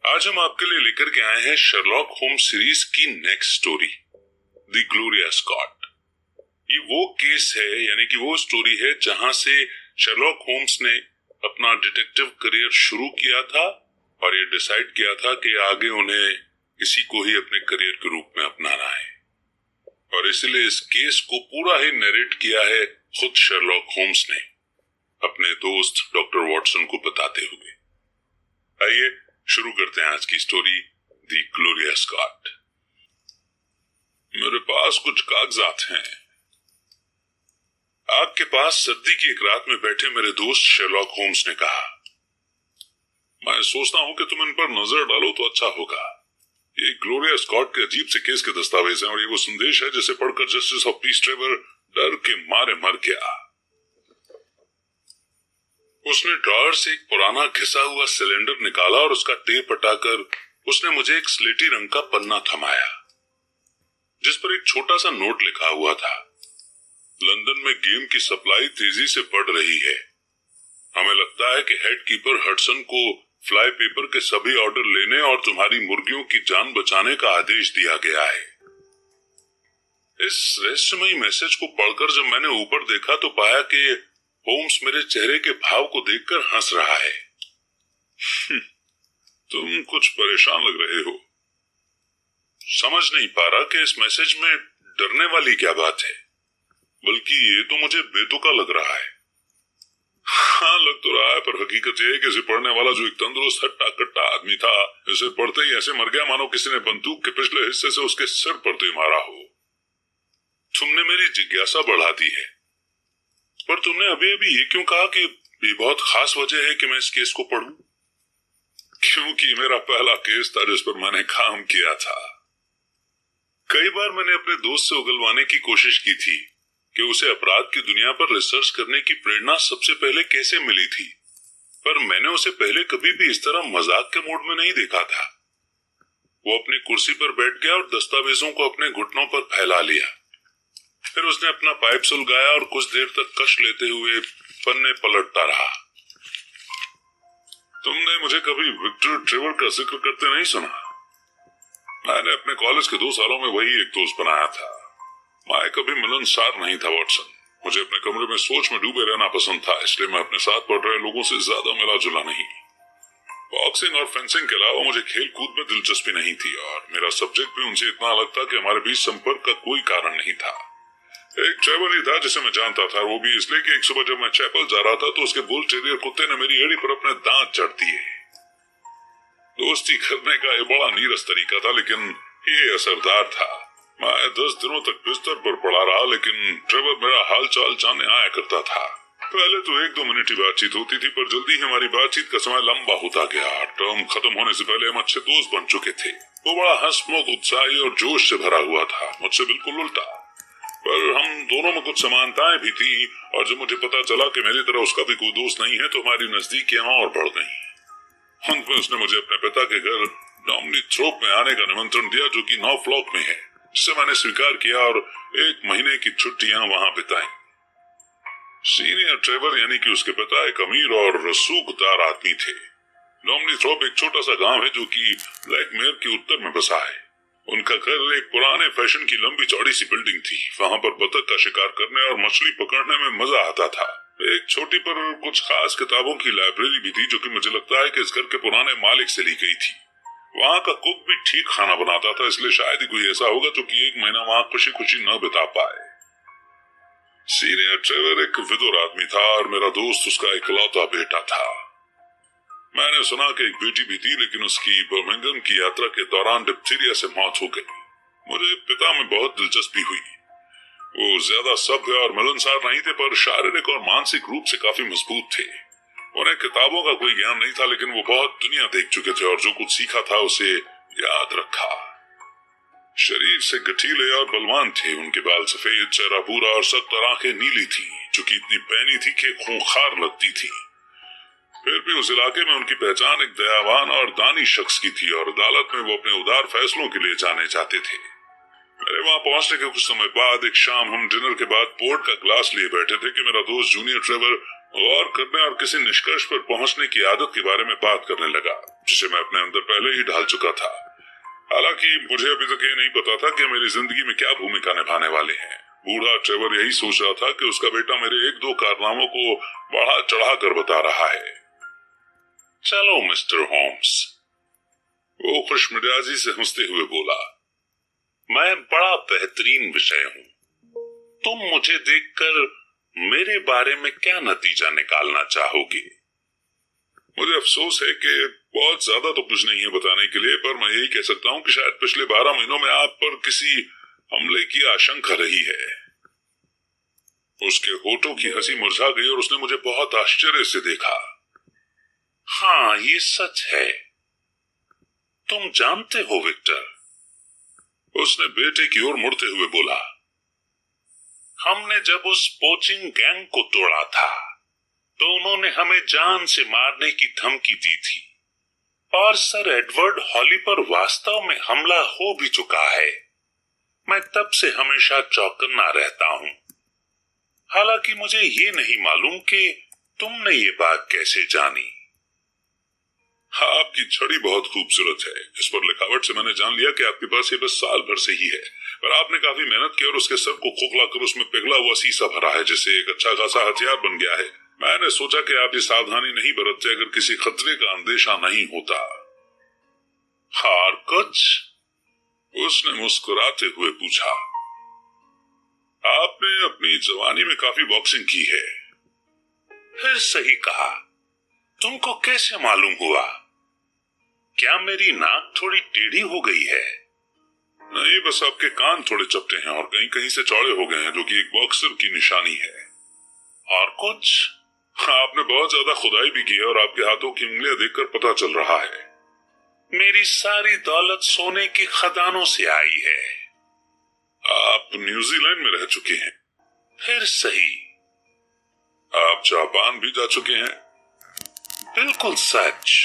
आज हम आपके लिए लेकर के आए हैं शर्लॉक होम्स सीरीज की next story, the Gloria Scott. ये वो केस है, यानी कि वो स्टोरी है जहां से शर्लॉक होम्स ने अपना डिटेक्टिव करियर शुरू किया था और ये डिसाइड किया था कि आगे उन्हें इसी को ही अपने करियर के रूप में अपनाना है। और इसलिए इस केस को पूरा ही नरेट किया है खुद शर्लॉक होम्स ने, अपने दोस्त डॉक्टर वॉटसन को बताते हुए। आइए शुरू करते हैं आज की स्टोरी, द ग्लोरिया स्कॉट। मेरे पास कुछ कागजात हैं। आपके पास सर्दी की एक रात में बैठे मेरे दोस्त शर्लॉक होम्स ने कहा, मैं सोचता हूं कि तुम इन पर नजर डालो तो अच्छा होगा। ये ग्लोरिया स्कॉट के अजीब से केस के दस्तावेज हैं और ये वो संदेश है जिसे पढ़कर जस्टिस ऑफ पीस ट्रेवर डर के मारे मर गया। उसने ड्रॉअर से एक पुराना घिसा हुआ सिलेंडर निकाला और उसका टेप हटाकर उसने मुझे एक स्लेटी रंग का पन्ना थमाया जिस पर एक छोटा सा नोट लिखा हुआ था। लंदन में गेम की सप्लाई तेजी से बढ़ रही है। हमें लगता है कि हेड कीपर हडसन को फ्लाई पेपर के सभी ऑर्डर लेने और तुम्हारी मुर्गियों की जान बचाने का आदेश दिया गया है। इस रहस्यमयी मैसेज को पढ़कर जब मैंने ऊपर देखा तो पाया कि होम्स मेरे चेहरे के भाव को देखकर हंस रहा है। तुम कुछ परेशान लग रहे हो। समझ नहीं पा रहा कि इस मैसेज में डरने वाली क्या बात है, बल्कि ये तो मुझे बेतुका लग रहा है। हाँ, लग तो रहा है, पर हकीकत यह है कि इसे पढ़ने वाला जो एक तंदुरुस्त हट्टा कट्टा आदमी था, इसे पढ़ते ही ऐसे मर गया मानो किसी ने बंदूक के पिछले हिस्से से उसके सिर पर दे मारा हो। तुमने मेरी जिज्ञासा बढ़ा दी है, पर तुमने अभी अभी ये क्यों कहा कि ये बहुत खास वजह है कि मैं इस केस को पढ़ूं? क्योंकि मेरा पहला केस था जिस पर मैंने काम किया था। कई बार मैंने अपने दोस्त से उगलवाने की कोशिश की थी कि उसे अपराध की दुनिया पर रिसर्च करने की प्रेरणा सबसे पहले कैसे मिली थी, पर मैंने उसे पहले कभी भी इस तरह मजाक के मूड में नहीं देखा था। वो अपनी कुर्सी पर बैठ गया और दस्तावेजों को अपने घुटनों पर फैला लिया। फिर उसने अपना पाइप सुलगाया और कुछ देर तक कश लेते हुए पन्ने पलटता रहा। तुमने मुझे कभी विक्टर ट्रेवर का जिक्र करते नहीं सुना। मैंने अपने कॉलेज के 2 सालों में वही एक दोस्त बनाया था। मैं कभी मिलनसार नहीं था वॉटसन। मुझे अपने कमरे में सोच में डूबे रहना पसंद था, इसलिए मैं अपने साथ पढ़ रहे लोगों से ज्यादा मिला जुला नहीं। बॉक्सिंग और फेंसिंग के अलावा मुझे खेल कूद में दिलचस्पी नहीं थी और मेरा सब्जेक्ट भी उनसे इतना अलग था कि हमारे बीच संपर्क का कोई कारण नहीं था। एक ट्रेवर ही था जिसे मैं जानता था, वो भी इसलिए कि एक सुबह जब मैं चैपल जा रहा था तो उसके बुल टेरियर कुत्ते ने मेरी एड़ी पर अपने दांत जड़ दिए। दोस्ती करने का ये बड़ा नीरस तरीका था, लेकिन ये असरदार था। मैं 10 दिनों तक बिस्तर पर पड़ा रहा, लेकिन ट्रेवर मेरा हाल चाल जानने आया करता था। पहले तो 1-2 मिनट ही बातचीत होती थी, पर जल्दी ही हमारी बातचीत का समय लंबा होता गया। टर्म खत्म होने से पहले हम अच्छे दोस्त बन चुके थे। वो बड़ा हंसमुख, उत्साही और जोश से भरा हुआ था, मुझसे बिल्कुल उल्टा। पर हम दोनों में कुछ समानताएं भी थी और जब मुझे पता चला कि मेरी तरह उसका भी कोई दोस्त नहीं है तो हमारी नजदीकियां और बढ़ गईं। अंत में उसने मुझे अपने पिता के घर डॉमनी थ्रोप में आने का निमंत्रण दिया, जो कि नॉर्फॉल्क में है, जिसे मैंने स्वीकार किया और 1 महीने की छुट्टियां वहां बिताई। सीनियर ट्रेवर यानी कि उसके पिता एक अमीर और रसूखदार आदमी थे। डॉमनी थ्रोप एक छोटा सा गांव है जो कि ब्लैकमेयर के उत्तर में बसा है। उनका घर एक पुराने फैशन की लंबी चौड़ी सी बिल्डिंग थी। वहां पर बतख का शिकार करने और मछली पकड़ने में मजा आता था। एक छोटी पर कुछ खास किताबों की लाइब्रेरी भी थी, जो कि मुझे लगता है कि इस घर के पुराने मालिक से ली गई थी। वहां का कुक भी ठीक खाना बनाता था, इसलिए शायद ही कोई ऐसा होगा जो कि 1 महीना वहां खुशी खुशी न बिता पाए। सीनियर ट्रेवर एक विधुर आदमी था और मेरा दोस्त उसका इकलौता बेटा था। मैंने सुना कि एक बेटी भी थी, लेकिन उसकी बर्मिंघम की यात्रा के दौरान डिप्थीरिया से मौत हो गई। मुझे पिता में बहुत दिलचस्पी हुई। वो ज्यादा सभ्य और मिलनसार नहीं थे, पर शारीरिक और मानसिक रूप से काफी मजबूत थे। उन्हें किताबों का कोई ज्ञान नहीं था, लेकिन वो बहुत दुनिया देख चुके थे और जो कुछ सीखा था उसे याद रखा। शरीर से गठीले और बलवान थे। उनके बाल सफेद, चेहरा भूरा और सख्त और आंखें नीली थी, जो कि इतनी पैनी थी कि खूंखार लगती थी। फिर भी उस इलाके में उनकी पहचान एक दयावान और दानी शख्स की थी और अदालत में वो अपने उदार फैसलों के लिए जाने जाते थे। मेरे वहां पहुंचने के कुछ समय बाद एक शाम हम डिनर के बाद पोर्ट का ग्लास लिए बैठे थे कि मेरा दोस्त जूनियर ट्रेवर गौर करने और किसी निष्कर्ष पर पहुंचने की आदत के बारे में बात करने लगा। जिसे मैं अपने अंदर पहले ही ढाल चुका था। हालांकि मुझे अभी तक ये नहीं पता था कि मेरी जिंदगी में क्या भूमिका निभाने वाले हैं। बूढ़ा ट्रेवर यही सोच रहा था कि उसका बेटा मेरे एक दो कारनामों को बढ़ा चढ़ा कर बता रहा है। चलो मिस्टर होम्स, वो खुशमिजाजी से हंसते हुए बोला, मैं बड़ा बेहतरीन विषय हूं। तुम मुझे देखकर मेरे बारे में क्या नतीजा निकालना चाहोगे? मुझे अफसोस है कि बहुत ज्यादा तो कुछ नहीं है बताने के लिए, पर मैं यही कह सकता हूं कि शायद पिछले 12 महीनों में आप पर किसी हमले की आशंका रही है। उसके होठों की हंसी मुरझा गई और उसने मुझे बहुत आश्चर्य से देखा। हाँ, ये सच है। तुम जानते हो विक्टर, उसने बेटे की ओर मुड़ते हुए बोला, हमने जब उस पोचिंग गैंग को तोड़ा था तो उन्होंने हमें जान से मारने की धमकी दी थी और सर एडवर्ड हॉली पर वास्तव में हमला हो भी चुका है। मैं तब से हमेशा चौकन्ना रहता हूं। हालांकि मुझे ये नहीं मालूम कि तुमने ये बात कैसे जानी। हाँ, आपकी छड़ी बहुत खूबसूरत है। इस पर लिखावट से मैंने जान लिया कि आपके पास ये बस साल भर से ही है, पर आपने काफी मेहनत की और उसके सर को खोखला कर उसमें पिघला हुआ शीशा भरा है, जिससे एक अच्छा खासा हथियार बन गया है। मैंने सोचा कि आप ये सावधानी नहीं बरतते अगर किसी खतरे का अंदेशा नहीं होता। और कुछ? उसने मुस्कुराते हुए पूछा। आपने अपनी जवानी में काफी बॉक्सिंग की है। फिर सही कहा। तुमको कैसे मालूम हुआ? क्या मेरी नाक थोड़ी टेढ़ी हो गई है? नहीं, बस आपके कान थोड़े चपटे हैं और कहीं कहीं से चौड़े हो गए हैं, जो कि एक बॉक्सर की निशानी है। और कुछ? आपने बहुत ज्यादा खुदाई भी की है और आपके हाथों की उंगलियां देखकर पता चल रहा है। मेरी सारी दौलत सोने की खदानों से आई है। आप न्यूजीलैंड में रह चुके हैं। फिर सही। आप जापान भी जा चुके हैं। बिल्कुल सच।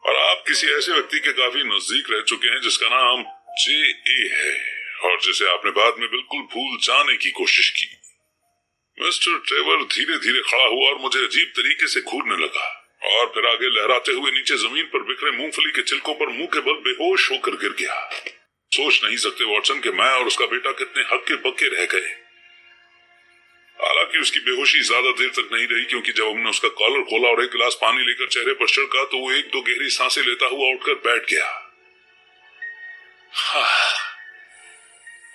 और आप किसी ऐसे व्यक्ति के काफी नजदीक रह चुके हैं जिसका नाम J.A. है और जिसे आपने बाद में बिल्कुल भूल जाने की कोशिश की। मिस्टर ट्रेवर धीरे धीरे खड़ा हुआ और मुझे अजीब तरीके से घूरने लगा और फिर आगे लहराते हुए नीचे जमीन पर बिखरे मूंगफली के छिलकों पर मुंह के बल बेहोश होकर गिर गया। सोच नहीं सकते वॉटसन कि मैं और उसका बेटा कितने हक्के बक्के रह गए। हालांकि उसकी बेहोशी ज्यादा देर तक नहीं रही, क्योंकि जब हमने उसका कॉलर खोला और एक गिलास पानी लेकर चेहरे पर छिड़का तो वो एक दो गहरी सांसें लेता हुआ उठकर बैठ गया।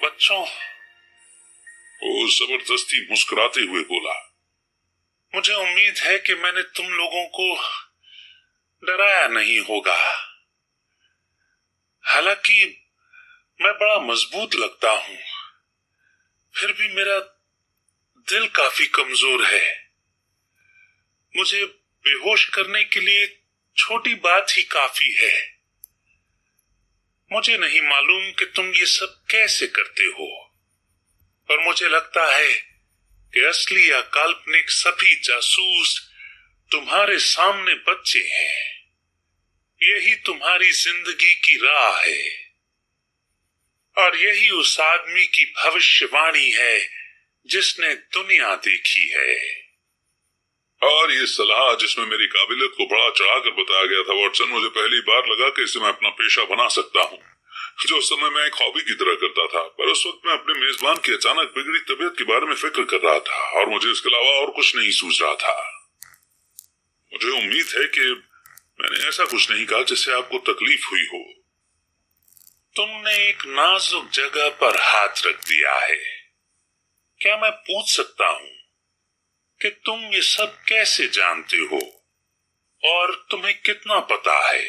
बच्चों, वो जबरदस्ती मुस्कुराते हुए बोला, मुझे उम्मीद है कि मैंने तुम लोगों को डराया नहीं होगा। हालांकि मैं बड़ा मजबूत लगता हूं, फिर भी मेरा दिल काफी कमजोर है। मुझे बेहोश करने के लिए छोटी बात ही काफी है। मुझे नहीं मालूम कि तुम ये सब कैसे करते हो, पर मुझे लगता है कि असली या काल्पनिक सभी जासूस तुम्हारे सामने बच्चे हैं। यही तुम्हारी जिंदगी की राह है और यही उस आदमी की भविष्यवाणी है जिसने दुनिया देखी है। और ये सलाह जिसमें मेरी काबिलियत को बड़ा चढ़ाकर बताया गया था वॉटसन, मुझे पहली बार लगा कि इसे मैं अपना पेशा बना सकता हूँ, जो उस समय मैं एक हॉबी की तरह करता था। पर उस वक्त मैं अपने मेजबान की अचानक बिगड़ी तबीयत के बारे में फिक्र कर रहा था और मुझे इसके अलावा और कुछ नहीं सूझ रहा था। मुझे उम्मीद है कि मैंने ऐसा कुछ नहीं कहा जिससे आपको तकलीफ हुई हो। तुमने एक नाजुक जगह पर हाथ रख दिया है। क्या मैं पूछ सकता हूं कि तुम ये सब कैसे जानते हो और तुम्हें कितना पता है?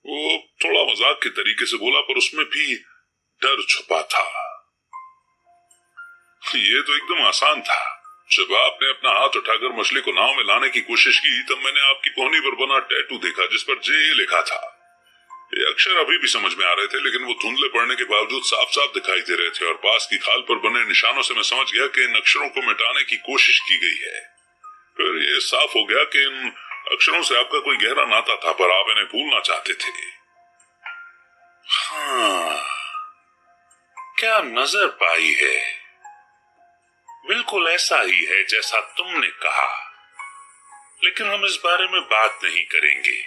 वो थोड़ा मजाक के तरीके से बोला, पर उसमें भी डर छुपा था। ये तो एकदम आसान था। जब आपने अपना हाथ उठाकर मछली को नाव में लाने की कोशिश की, तब मैंने आपकी कोहनी पर बना टैटू देखा जिस पर J.A. लिखा था। ये अक्षर अभी भी समझ में आ रहे थे, लेकिन वो धुंधले पड़ने के बावजूद साफ साफ दिखाई दे रहे थे और पास की खाल पर बने निशानों से मैं समझ गया कि इन अक्षरों को मिटाने की कोशिश की गई है। फिर ये साफ हो गया कि इन अक्षरों से आपका कोई गहरा नाता था, पर आप इन्हें भूलना चाहते थे। हाँ, क्या नजर पाई है? बिल्कुल ऐसा ही है जैसा तुमने कहा, लेकिन हम इस बारे में बात नहीं करेंगे।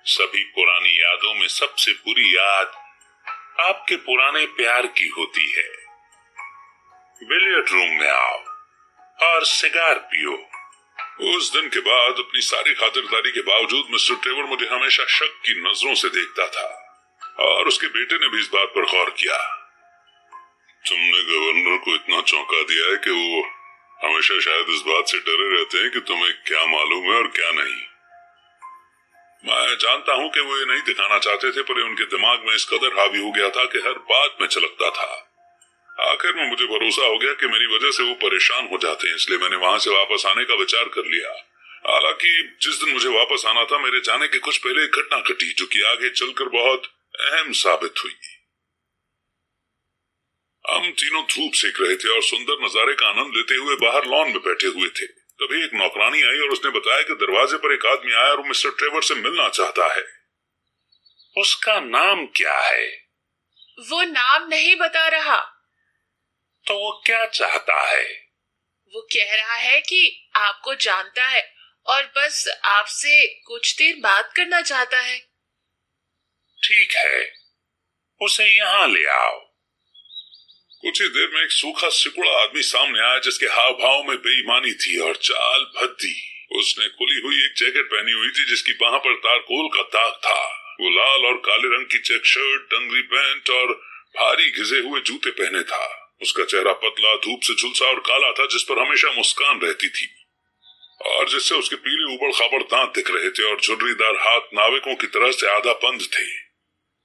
सभी पुरानी यादों में सबसे बुरी याद आपके पुराने प्यार की होती है। बिलियर्ड रूम में आओ और सिगार पियो। उस दिन के बाद अपनी सारी खातिरदारी के बावजूद मिस्टर ट्रेवर मुझे हमेशा शक की नजरों से देखता था, और उसके बेटे ने भी इस बात पर गौर किया। तुमने गवर्नर को इतना चौंका दिया है कि वो हमेशा शायद इस बात से डरे रहते हैं कि तुम्हें क्या मालूम है और क्या नहीं। मैं जानता हूं कि वो ये नहीं दिखाना चाहते थे, पर उनके दिमाग में इस कदर हावी हो गया था कि हर बात में छलकता था। आखिर में मुझे भरोसा हो गया कि मेरी वजह से वो परेशान हो जाते हैं, इसलिए मैंने वहां से वापस आने का विचार कर लिया। हालांकि जिस दिन मुझे वापस आना था, मेरे जाने के कुछ पहले एक घटना घटी जो कि आगे चलकर बहुत अहम साबित हुई। हम तीनों धूप सेक रहे थे और सुंदर नजारे का आनंद लेते हुए बाहर लॉन में बैठे हुए थे। तभी एक नौकरानी आई और उसने बताया कि दरवाजे पर एक आदमी आया और वो मिस्टर ट्रेवर से मिलना चाहता है। उसका नाम क्या है? वो नाम नहीं बता रहा। तो वो क्या चाहता है? वो कह रहा है कि आपको जानता है और बस आपसे कुछ देर बात करना चाहता है। ठीक है, उसे यहाँ ले आओ। कुछ ही देर में एक सूखा सिकुड़ा आदमी सामने आया जिसके हाव भाव में बेईमानी थी और चाल भद्दी। उसने खुली हुई एक जैकेट पहनी हुई थी जिसकी बाह पर तारकोल का दाग था। वो लाल और काले रंग की चेक शर्ट, डंगरी पैंट और भारी घिसे हुए जूते पहने था। उसका चेहरा पतला, धूप से झुलसा और काला था, जिस पर हमेशा मुस्कान रहती थी और जिससे उसके पीले उबड़ खाबड़ दांत दिख रहे थे और झुर्रीदार हाथ नाविकों की तरह से आधा बंद थे।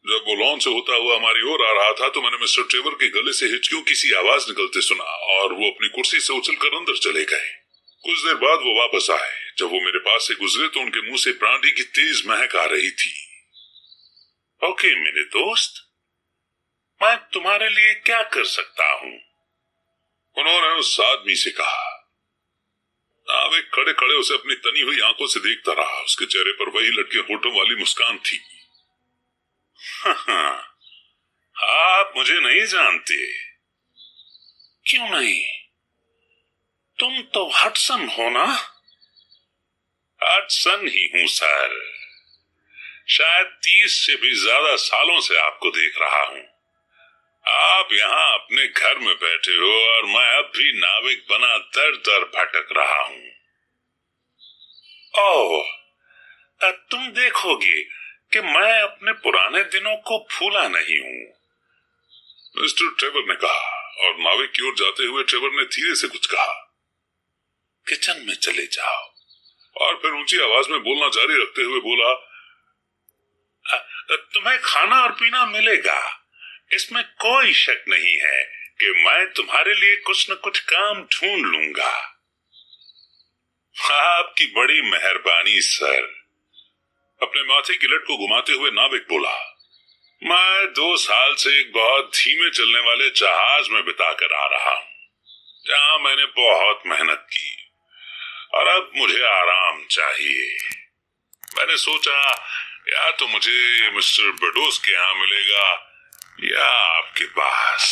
जब वो लॉन से होता हुआ हमारी ओर आ रहा था तो मैंने मिस्टर ट्रेवर के गले से हिचकियों की सी आवाज निकलते सुना और वो अपनी कुर्सी से उछलकर अंदर चले गए। कुछ देर बाद वो वापस आए। जब वो मेरे पास से गुजरे तो उनके मुंह से ब्रांडी की तेज महक आ रही थी। ओके मेरे दोस्त, मैं तुम्हारे लिए क्या कर सकता हूं? उन्होंने उस आदमी से कहा। नाविक खड़े खड़े उसे अपनी तनी हुई आंखों से देखता रहा। उसके चेहरे पर वही लटके होठों वाली मुस्कान थी। आप मुझे नहीं जानते। क्यों नहीं? तुम तो हडसन हो ना? हडसन ही हूं सर। शायद 30 से भी ज्यादा सालों से आपको देख रहा हूं। आप यहाँ अपने घर में बैठे हो और मैं अब भी नाविक बना दर दर भटक रहा हूं। ओह, तुम देखोगे कि मैं अपने पुराने दिनों को भूला नहीं हूं, मिस्टर ट्रेवर ने कहा। और नाविक की ओर जाते हुए ट्रेवर ने धीरे से कुछ कहा। किचन में चले जाओ। और फिर ऊंची आवाज में बोलना जारी रखते हुए बोला, तुम्हें खाना और पीना मिलेगा, इसमें कोई शक नहीं है कि मैं तुम्हारे लिए कुछ न कुछ काम ढूंढ लूंगा। आपकी बड़ी मेहरबानी सर। अपने माथे की लट को घुमाते हुए नाविक बोला, मैं 2 साल से एक बहुत धीमे चलने वाले जहाज में बिता कर आ रहा हूं, जहां मैंने बहुत मेहनत की और अब मुझे आराम चाहिए। मैंने सोचा या तो मुझे मिस्टर बेडोस के यहाँ मिलेगा या आपके पास।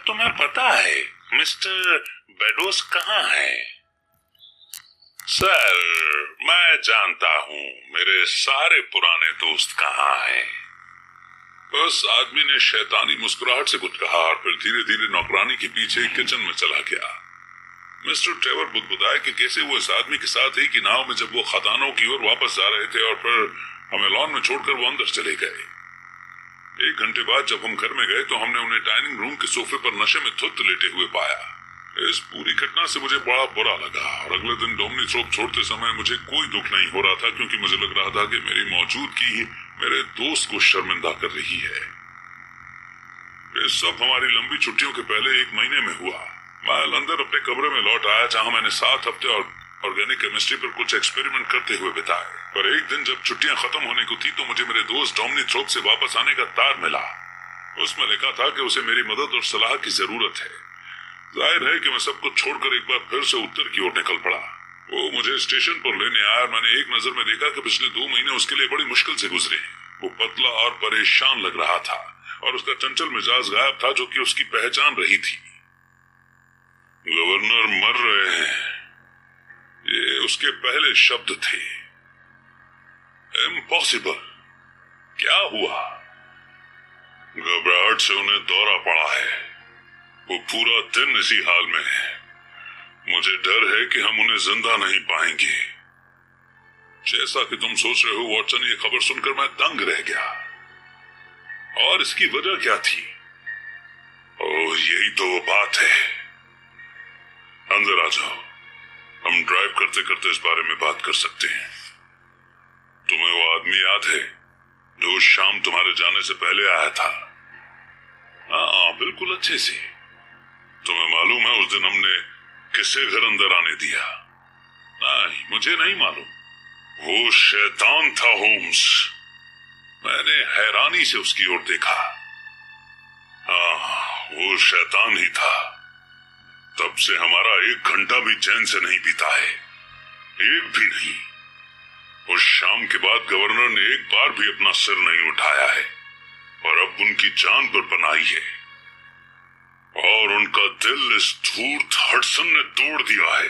तुम्हें पता है मिस्टर बेडोस कहाँ है? सर, मैं जानता हूँ मेरे सारे पुराने दोस्त कहाँ हैं। उस आदमी ने शैतानी मुस्कुराहट से कुछ कहा और फिर धीरे धीरे नौकरानी के पीछे किचन में चला गया। मिस्टर ट्रेवर बुदबुदाए कि कैसे वो इस आदमी के साथ एक ही नाव में जब वो खदानों की ओर वापस जा रहे थे और फिर हमें लॉन में छोड़कर वो अंदर चले गए। 1 घंटे बाद जब हम घर में गए तो हमने उन्हें डाइनिंग रूम के सोफे पर नशे में धुत लेटे हुए पाया। इस पूरी घटना से मुझे बड़ा बुरा लगा और अगले दिन डोमनी थ्रोप छोड़ते समय मुझे कोई दुख नहीं हो रहा था, क्योंकि मुझे लग रहा था कि मेरी मौजूदगी ही मेरे दोस्त को शर्मिंदा कर रही है। ये सब हमारी लंबी छुट्टियों के पहले 1 महीने में हुआ। मैं लंदन अपने कमरे में लौट आया, जहां मैंने 7 हफ्ते और ऑर्गेनिक केमिस्ट्री पर कुछ एक्सपेरिमेंट करते हुए बिताए। पर एक दिन जब छुट्टियां खत्म होने को थी तो मुझे मेरे दोस्त डोमनी थ्रोप से वापस आने का तार मिला। उसमें लिखा था कि उसे मेरी मदद और सलाह की जरूरत है। जाहिर है कि मैं सब कुछ छोड़कर एक बार फिर से उत्तर की ओर निकल पड़ा। वो मुझे स्टेशन पर लेने आया। मैंने एक नजर में देखा कि पिछले 2 महीने उसके लिए बड़ी मुश्किल से गुजरे हैं। वो पतला और परेशान लग रहा था और उसका चंचल मिजाज गायब था, जो कि उसकी पहचान रही थी। गवर्नर मर रहे हैं, ये उसके पहले शब्द थे। इम्पॉसिबल। क्या हुआ? घबराहट से उन्हें दौरा पड़ा है। वो पूरा दिन इसी हाल में है। मुझे डर है कि हम उन्हें जिंदा नहीं पाएंगे। जैसा कि तुम सोच रहे हो वॉटसन, ये खबर सुनकर मैं दंग रह गया। और इसकी वजह क्या थी? ओह, यही तो वो बात है। अंदर आ जाओ, हम ड्राइव करते करते इस बारे में बात कर सकते हैं। तुम्हें वो आदमी याद है जो उस शाम तुम्हारे जाने से पहले आया था? हाँ, बिल्कुल अच्छे से। तुम्हें मालूम है उस दिन हमने किसे घर अंदर आने दिया? नहीं, मुझे नहीं मालूम। वो शैतान था होम्स। मैंने हैरानी से उसकी ओर देखा। हाँ, वो शैतान ही था। तब से हमारा 1 घंटा भी चैन से नहीं बीता है, एक भी नहीं। उस शाम के बाद गवर्नर ने एक बार भी अपना सिर नहीं उठाया है और अब उनकी जान पर पनाही है। और उनका दिल इस धूर्त हडसन ने तोड़ दिया है।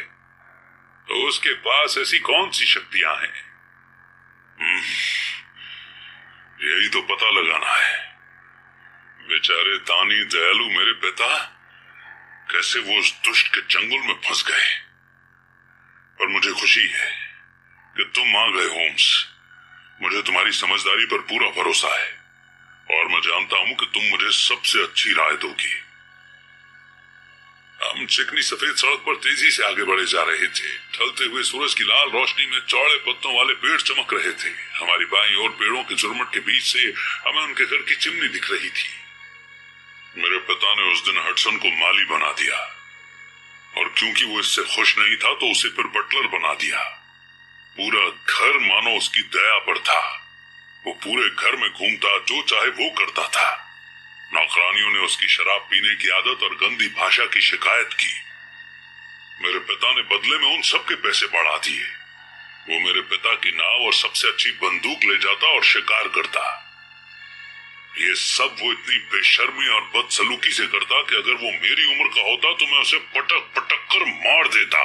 तो उसके पास ऐसी कौन सी शक्तियां हैं? यही तो पता लगाना है। बेचारे दानी दयालु मेरे पिता कैसे वो उस दुष्ट के चंगुल में फंस गए। पर मुझे खुशी है कि तुम आ गए होम्स। मुझे तुम्हारी समझदारी पर पूरा भरोसा है और मैं जानता हूं कि तुम मुझे सबसे अच्छी राय दोगी। हम चिकनी सफेद सड़क पर तेजी से आगे बढ़े जा रहे थे। ढलते हुए सूरज की लाल रोशनी में चौड़े पत्तों वाले पेड़ चमक रहे थे। हमारी बाईं ओर पेड़ों के झुरमुट के बीच से हमें उनके घर की चिमनी दिख रही थी। मेरे पिता ने उस दिन हडसन को माली बना दिया और क्योंकि वो इससे खुश नहीं था तो उसे फिर बटलर बना दिया। पूरा घर मानो उसकी दया पर था। वो पूरे घर में घूमता, जो चाहे वो करता था। नौकरानियों ने उसकी शराब पीने की आदत और गंदी भाषा की शिकायत की। मेरे पिता ने बदले में उन सब के पैसे बढ़ा दिए। वो मेरे पिता की नाव और सबसे अच्छी बंदूक ले जाता और शिकार करता। ये सब वो इतनी बेशर्मी और बदसलूकी से करता कि अगर वो मेरी उम्र का होता तो मैं उसे पटक पटक कर मार देता।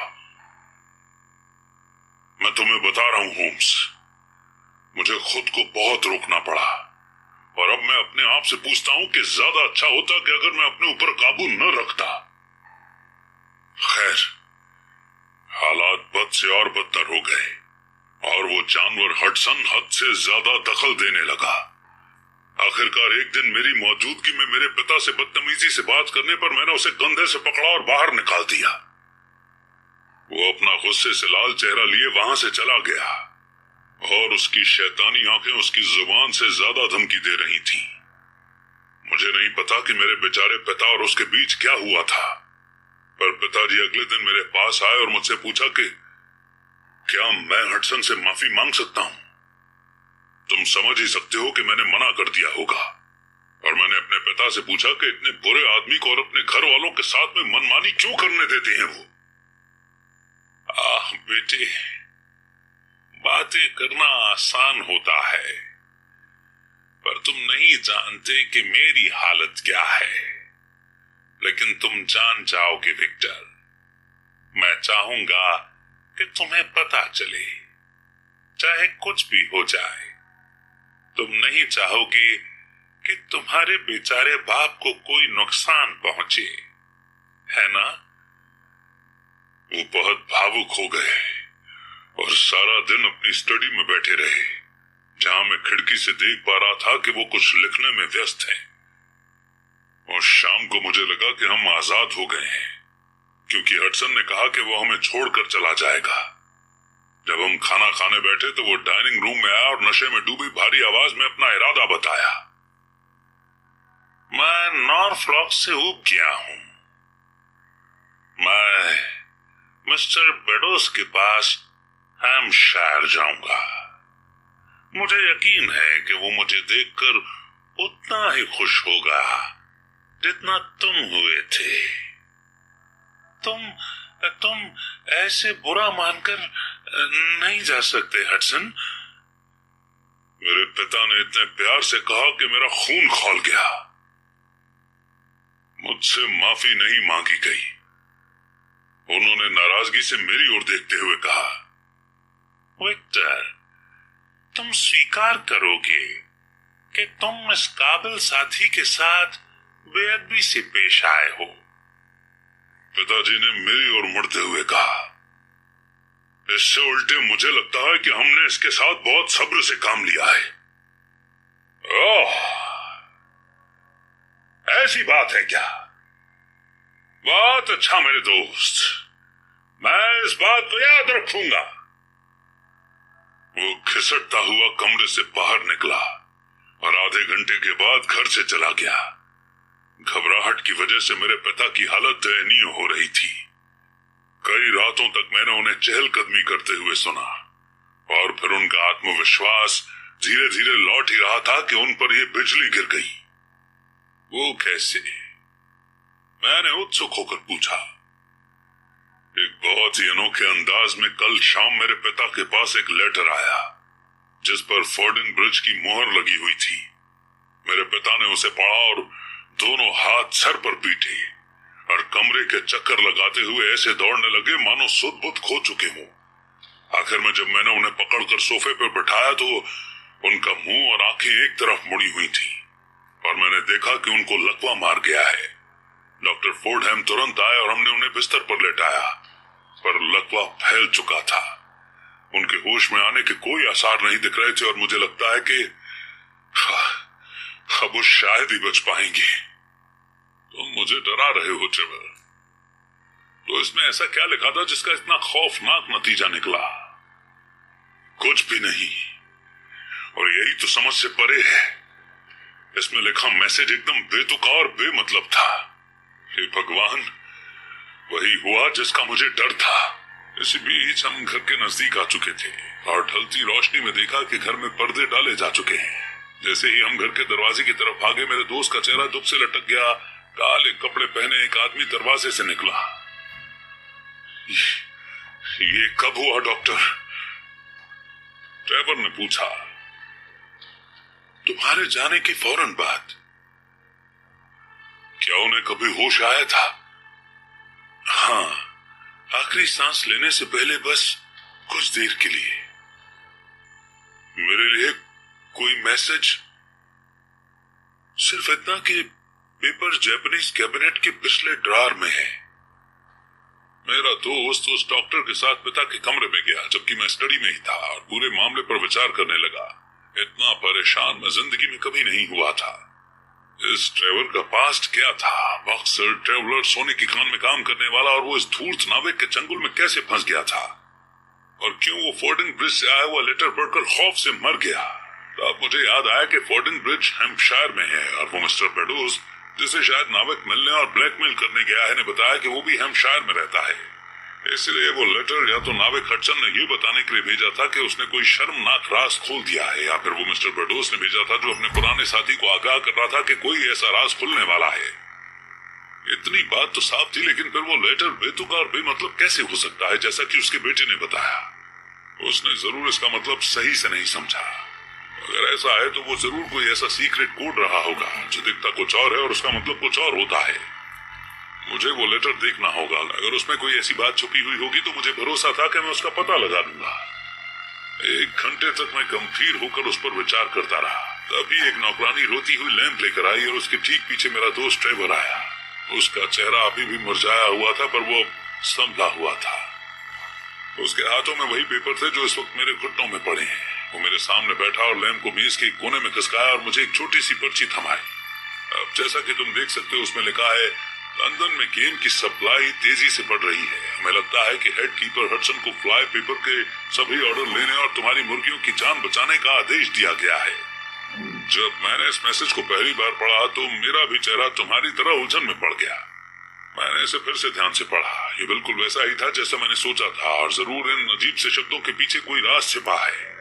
मैं तुम्हें बता रहा हूं होम्स, मुझे खुद को बहुत रोकना पड़ा और अब मैं अपने आप से पूछता हूं कि ज्यादा अच्छा होता कि अगर मैं अपने ऊपर काबू न रखता। खैर, हालात बद से और बदतर हो गए और वो जानवर हडसन हद से ज्यादा दखल देने लगा। आखिरकार एक दिन मेरी मौजूदगी में मेरे पिता से बदतमीजी से बात करने पर मैंने उसे कंधे से पकड़ा और बाहर निकाल दिया। वो अपना गुस्से से लाल चेहरा लिए वहां से चला गया और उसकी शैतानी आंखें उसकी जुबान से ज्यादा धमकी दे रही थीं। मुझे नहीं पता कि मेरे बेचारे पिता और उसके बीच क्या हुआ था, पर पिताजी अगले दिन मेरे पास आए और मुझसे पूछा कि क्या मैं हडसन से माफी मांग सकता हूं। तुम समझ ही सकते हो कि मैंने मना कर दिया होगा और मैंने अपने पिता से पूछा कि इतने बुरे आदमी को और अपने घर वालों के साथ में मनमानी क्यों करने देते हैं वो। बेटे, बातें करना आसान होता है पर तुम नहीं जानते कि मेरी हालत क्या है। लेकिन तुम जान जाओगे विक्टर। मैं चाहूंगा कि तुम्हें पता चले, चाहे कुछ भी हो जाए। तुम नहीं चाहोगे कि तुम्हारे बेचारे बाप को कोई नुकसान पहुंचे, है ना? वो बहुत भावुक हो गए और सारा दिन अपनी स्टडी में बैठे रहे, जहां मैं खिड़की से देख पा रहा था कि वो कुछ लिखने में व्यस्त हैं। और शाम को मुझे लगा कि हम आजाद हो गए हैं, क्योंकि हडसन ने कहा कि वो हमें छोड़कर चला जाएगा। जब हम खाना खाने बैठे तो वो डाइनिंग रूम में आया और नशे में डूबी भारी आवाज में अपना इरादा बताया। मैं नॉर्फलॉक से ऊब गया हूं। मैं मिस्टर बेडोस के पास हैम्पशायर जाऊंगा। मुझे यकीन है कि वो मुझे देखकर उतना ही खुश होगा जितना तुम हुए थे। तुम ऐसे बुरा मानकर नहीं जा सकते हडसन। मेरे पिता ने इतने प्यार से कहा कि मेरा खून खौल गया। मुझसे माफी नहीं मांगी गई उन्होंने नाराजगी से मेरी ओर देखते हुए कहा, विक्टर, तुम स्वीकार करोगे कि तुम इस काबिल साथी के साथ बेअदबी से पेश आए हो? पिताजी ने मेरी ओर मुड़ते हुए कहा, इससे उल्टे मुझे लगता है कि हमने इसके साथ बहुत सब्र से काम लिया है। ओह, ऐसी बात है क्या? बहुत अच्छा मेरे दोस्त, मैं इस बात को याद रखूंगा। वो खिसकता हुआ कमरे से बाहर निकला और आधे घंटे के बाद घर से चला गया। घबराहट की वजह से मेरे पिता की हालत दयनीय हो रही थी। कई रातों तक मैंने उन्हें चहलकदमी करते हुए सुना और फिर उनका आत्मविश्वास धीरे धीरे लौट ही रहा था कि उन पर यह बिजली गिर गई। वो कैसे? मैंने उत्सुक होकर पूछा। एक बहुत ही अनोखे अंदाज में कल शाम मेरे पिता के पास एक लेटर आया जिस पर फोर्डिंग ब्रिज की मोहर लगी हुई थी। मेरे पिता ने उसे पढ़ा और दोनों हाथ सर पर पीटे और कमरे के चक्कर लगाते हुए ऐसे दौड़ने लगे मानो सुध बुध खो चुके हों। आखिर में जब मैंने उन्हें पकड़कर सोफे पर बिठाया तो उनका मुंह और आंखें एक तरफ मुड़ी हुई थी और मैंने देखा कि उनको लकवा मार गया है। डॉक्टर फोर्डहैम तुरंत आए और हमने उन्हें बिस्तर पर लेटाया, पर लकवा फैल चुका था। उनके होश में आने के कोई आसार नहीं दिख रहे थे और मुझे लगता है कि अब वो शायद ही बच पाएंगे। तुम मुझे डरा रहे हो ट्रेवर। तो इसमें ऐसा क्या लिखा था जिसका इतना खौफनाक नतीजा निकला? कुछ भी नहीं, और यही तो समझ से परे है। इसमें लिखा मैसेज एकदम बेतुका और बेमतलब था। हे भगवान, वही हुआ जिसका मुझे डर था। इसी बीच हम घर के नजदीक आ चुके थे और ढलती रोशनी में देखा कि घर में पर्दे डाले जा चुके हैं। जैसे ही हम घर के दरवाजे की तरफ भागे, मेरे दोस्त का चेहरा दुख से लटक गया। काले कपड़े पहने एक आदमी दरवाजे से निकला। ये कब हुआ डॉक्टर? ट्रेवर ने पूछा। तुम्हारे जाने की फौरन बाद। क्या उन्हें कभी होश आया था? हाँ, आखिरी सांस लेने से पहले, बस कुछ देर के लिए। मेरे लिए कोई मैसेज? सिर्फ इतना कि पेपर जापानीज कैबिनेट के पिछले ड्रॉर में है। मेरा दोस्त उस डॉक्टर के साथ पिता के कमरे में गया जबकि मैं स्टडी में ही था और पूरे मामले पर विचार करने लगा। इतना परेशान मैं जिंदगी में कभी नहीं हुआ था। इस ट्रेवर का पास्ट क्या था? बॉक्सर, ट्रेवलर, सोने की खान में काम करने वाला, और वो इस धूर्त नाविक के चंगुल में कैसे फंस गया था? और क्यों वो फोर्डिंग ब्रिज से आया हुआ लेटर पढ़कर खौफ से मर गया? तब मुझे याद आया कि फोर्डिंग ब्रिज हैम्पशायर में है और वो मिस्टर बेडोस, जिसे शायद नाविक मिलने और ब्लैकमेल करने गया है, ने बताया कि वो भी हैम्पशायर में रहता है। इसलिए वो लेटर या तो नाविक हडसन ने ये बताने के लिए भेजा था कि उसने कोई शर्मनाक राज खोल दिया है, या फिर वो मिस्टर बेडोस ने भेजा था जो अपने पुराने साथी को आगाह कर रहा था कि कोई ऐसा राज खुलने वाला है। इतनी बात तो साफ थी, लेकिन फिर वो लेटर बेतुका और बेमतलब कैसे हो सकता है, जैसा कि उसके बेटे ने बताया? उसने जरूर इसका मतलब सही से नहीं समझा। अगर ऐसा है तो वो जरूर कोई ऐसा सीक्रेट कोड रहा होगा जो दिखता कुछ और है और उसका मतलब कुछ और होता है। मुझे वो लेटर देखना होगा। अगर उसमें कोई ऐसी बात छुपी हुई होगी तो मुझे भरोसा था कि मैं उसका पता लगा लूंगा। 1 घंटे तक मैं गंभीर होकर उस पर विचार करता रहा। तभी एक नौकरानी रोती हुई लैंप लेकर आई और उसके ठीक पीछे मेरा दोस्त ट्रेवर आया। उसका चेहरा अभी भी मुरझाया हुआ था, पर वो संभला हुआ था। उसके हाथों में वही पेपर थे जो इस वक्त मेरे घुटनों में पड़े हैं। वो मेरे सामने बैठा और लैंप को मेज के कोने में खिसकाया और मुझे एक छोटी सी पर्ची थमाई। अब जैसा कि तुम देख सकते हो, उसमें लिखा है, लंदन में गेम की सप्लाई तेजी से बढ़ रही है। हमें लगता है कि हेड कीपर हडसन को फ्लाई पेपर के सभी ऑर्डर लेने और तुम्हारी मुर्गियों की जान बचाने का आदेश दिया गया है। जब मैंने इस मैसेज को पहली बार पढ़ा तो मेरा भी चेहरा तुम्हारी तरह उलझन में पड़ गया। मैंने इसे फिर से ध्यान से पढ़ा। ये बिल्कुल वैसा ही था जैसा मैंने सोचा था, और जरूर इन अजीब से शब्दों के पीछे कोई राज छिपा है।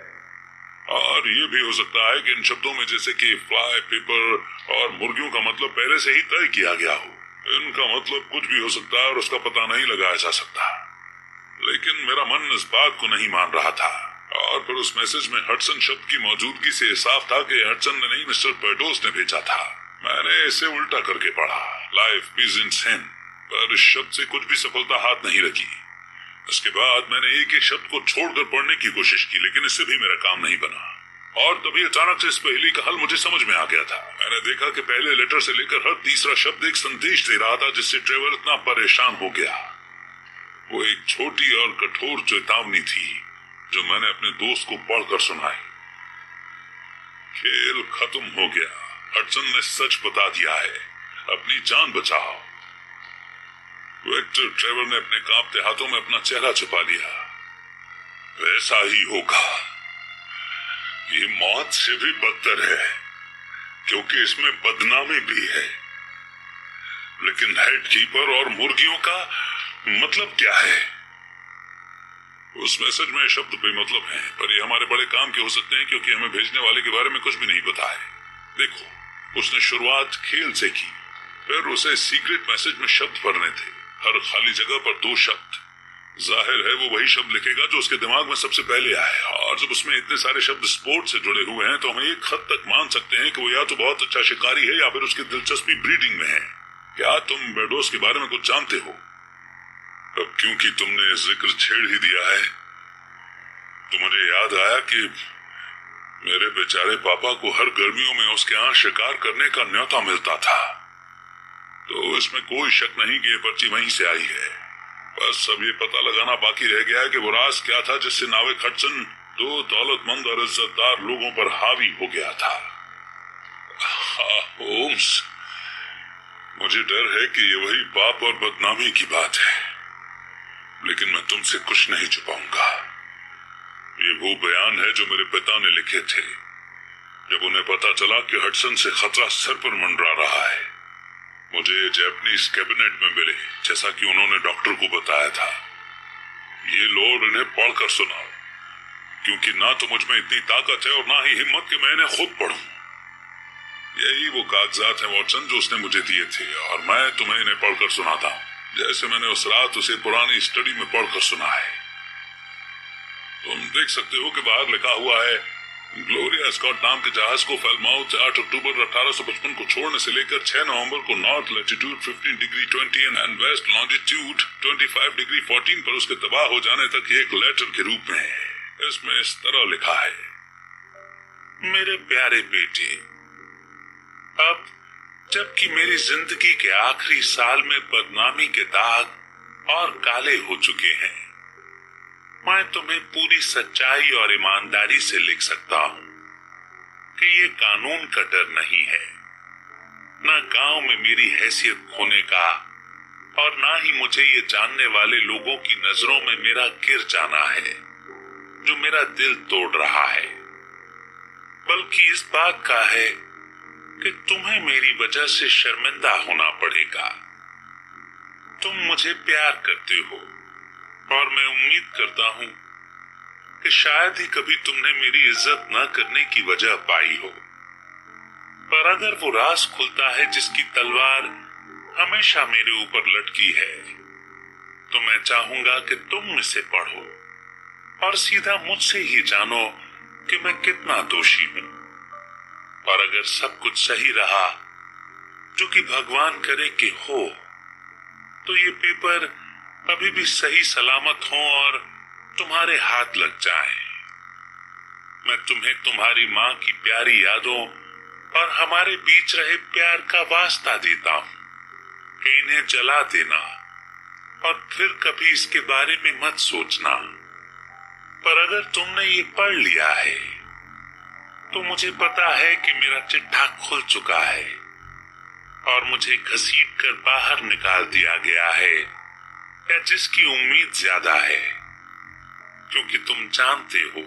और ये भी हो सकता है कि इन शब्दों में जैसे कि फ्लाई पेपर और मुर्गियों का मतलब पहले से ही तय किया गया हो। इनका मतलब कुछ भी हो सकता है और उसका पता नहीं लगाया जा सकता। लेकिन मेरा मन इस बात को नहीं मान रहा था। और फिर उस मैसेज में हडसन शब्द की मौजूदगी से साफ था कि हडसन ने नहीं, मिस्टर बेडोस ने भेजा था। मैंने इसे उल्टा करके पढ़ा, लाइफ बिगिंस हियर। पर इस शब्द से कुछ भी सफलता हाथ नहीं लगी। इसके बाद मैंने एक एक शब्द को छोड़कर पढ़ने की कोशिश की, लेकिन इससे भी मेरा काम नहीं बना। और तभी अचानक से इस पहेली का हल मुझे समझ में आ गया था। मैंने देखा कि पहले लेटर से लेकर हर तीसरा शब्द एक संदेश दे रहा था, जिससे ट्रेवर इतना परेशान हो गया। वो एक छोटी और कठोर चेतावनी थी जो मैंने अपने दोस्त को पढ़कर सुनाई। खेल खत्म हो गया, हडसन ने सच बता दिया है, अपनी जान बचाओ। विक्टर ट्रेवर ने अपने कांपते हाथों में अपना चेहरा छुपा लिया। वैसा ही होगा, ये मौत से भी बदतर है, क्योंकि इसमें बदनामी भी है। लेकिन हेड कीपर और मुर्गियों का मतलब क्या है? उस मैसेज में शब्द बेमतलब हैं, पर ये हमारे बड़े काम के हो सकते हैं, क्योंकि हमें भेजने वाले के बारे में कुछ भी नहीं पता है। देखो, उसने शुरुआत खेल से की, फिर उसे सीक्रेट मैसेज में शब्द भरने थे, हर खाली जगह पर 2 शब्द। जाहिर है वो वही शब्द लिखेगा जो उसके दिमाग में सबसे पहले आए, और जब उसमें इतने सारे शब्द स्पोर्ट से जुड़े हुए हैं तो हम एक हद तक मान सकते हैं कि वो या तो बहुत अच्छा शिकारी है या फिर उसकी दिलचस्पी ब्रीडिंग में है। क्या तुम बेडोस के बारे में कुछ जानते हो? अब क्योंकि तुमने जिक्र छेड़ ही दिया है तो मुझे याद आया कि मेरे बेचारे पापा को हर गर्मियों में उसके यहाँ शिकार करने का न्योता मिलता था। तो इसमें कोई शक नहीं कि ये पर्ची वहीं से आई है। बस अब ये पता लगाना बाकी रह गया है कि वो राज क्या था जिससे नाविक हडसन 2 दौलतमंद और इज्जतदार लोगों पर हावी हो गया था। हाँ होम्स, मुझे डर है कि ये वही पाप और बदनामी की बात है, लेकिन मैं तुमसे कुछ नहीं छुपाऊंगा। ये वो बयान है जो मेरे पिता ने लिखे थे जब उन्हें पता चला कि हडसन से खतरा सर पर मंडरा रहा है। मुझे जापानीज कैबिनेट में मिले, जैसा कि उन्होंने डॉक्टर को बताया था। ये लो और इन्हें पढ़कर सुनाओ, क्योंकि ना तो मुझ में इतनी ताकत है और ना ही हिम्मत कि मैं इन्हें खुद पढ़ूं। यही वो कागजात हैं वॉटसन जो उसने मुझे दिए थे, और मैं तुम्हें इन्हें पढ़कर सुनाता हूँ, जैसे मैंने उस रात उसे पुरानी स्टडी में पढ़कर सुना है। तुम देख सकते हो कि बाहर लिखा हुआ है, ग्लोरिया स्कॉट नाम के जहाज को फैलमाउथ 8 अक्टूबर 1855 को छोड़ने से लेकर 6 नवंबर को north latitude 15 degree 20 and west longitude 25 degree 14 पर उसके तबाह हो जाने तक एक लेटर के रूप में है। इसमें इस तरह लिखा है, मेरे प्यारे बेटे, अब जबकि मेरी जिंदगी के आखिरी साल में बदनामी के दाग और काले हो चुके हैं, मैं तुम्हें पूरी सच्चाई और ईमानदारी से लिख सकता हूं कि ये कानून का डर नहीं है, न गांव में मेरी हैसियत खोने का, और ना ही मुझे ये जानने वाले लोगों की नजरों में मेरा गिर जाना है जो मेरा दिल तोड़ रहा है, बल्कि इस बात का है कि तुम्हें मेरी वजह से शर्मिंदा होना पड़ेगा। तुम मुझे प्यार करते हो और मैं उम्मीद करता हूं कि शायद ही कभी तुमने मेरी इज्जत न करने की वजह पाई हो, पर अगर वो राज खुलता है जिसकी तलवार हमेशा मेरे ऊपर लटकी है, तो मैं चाहूंगा कि तुम इसे पढ़ो और सीधा मुझसे ही जानो कि मैं कितना दोषी हूं। और अगर सब कुछ सही रहा, जो कि भगवान करे कि हो, तो ये पेपर अभी भी सही सलामत हो और तुम्हारे हाथ लग जाए। मैं तुम्हें तुम्हारी माँ की प्यारी यादों और हमारे बीच रहे प्यार का वास्ता देता हूं कि इन्हें जला देना और फिर कभी इसके बारे में मत सोचना। पर अगर तुमने ये पढ़ लिया है तो मुझे पता है कि मेरा चिट्ठा खुल चुका है और मुझे घसीट कर बाहर निकाल दिया गया है, या जिसकी उम्मीद ज्यादा है, क्योंकि तुम जानते हो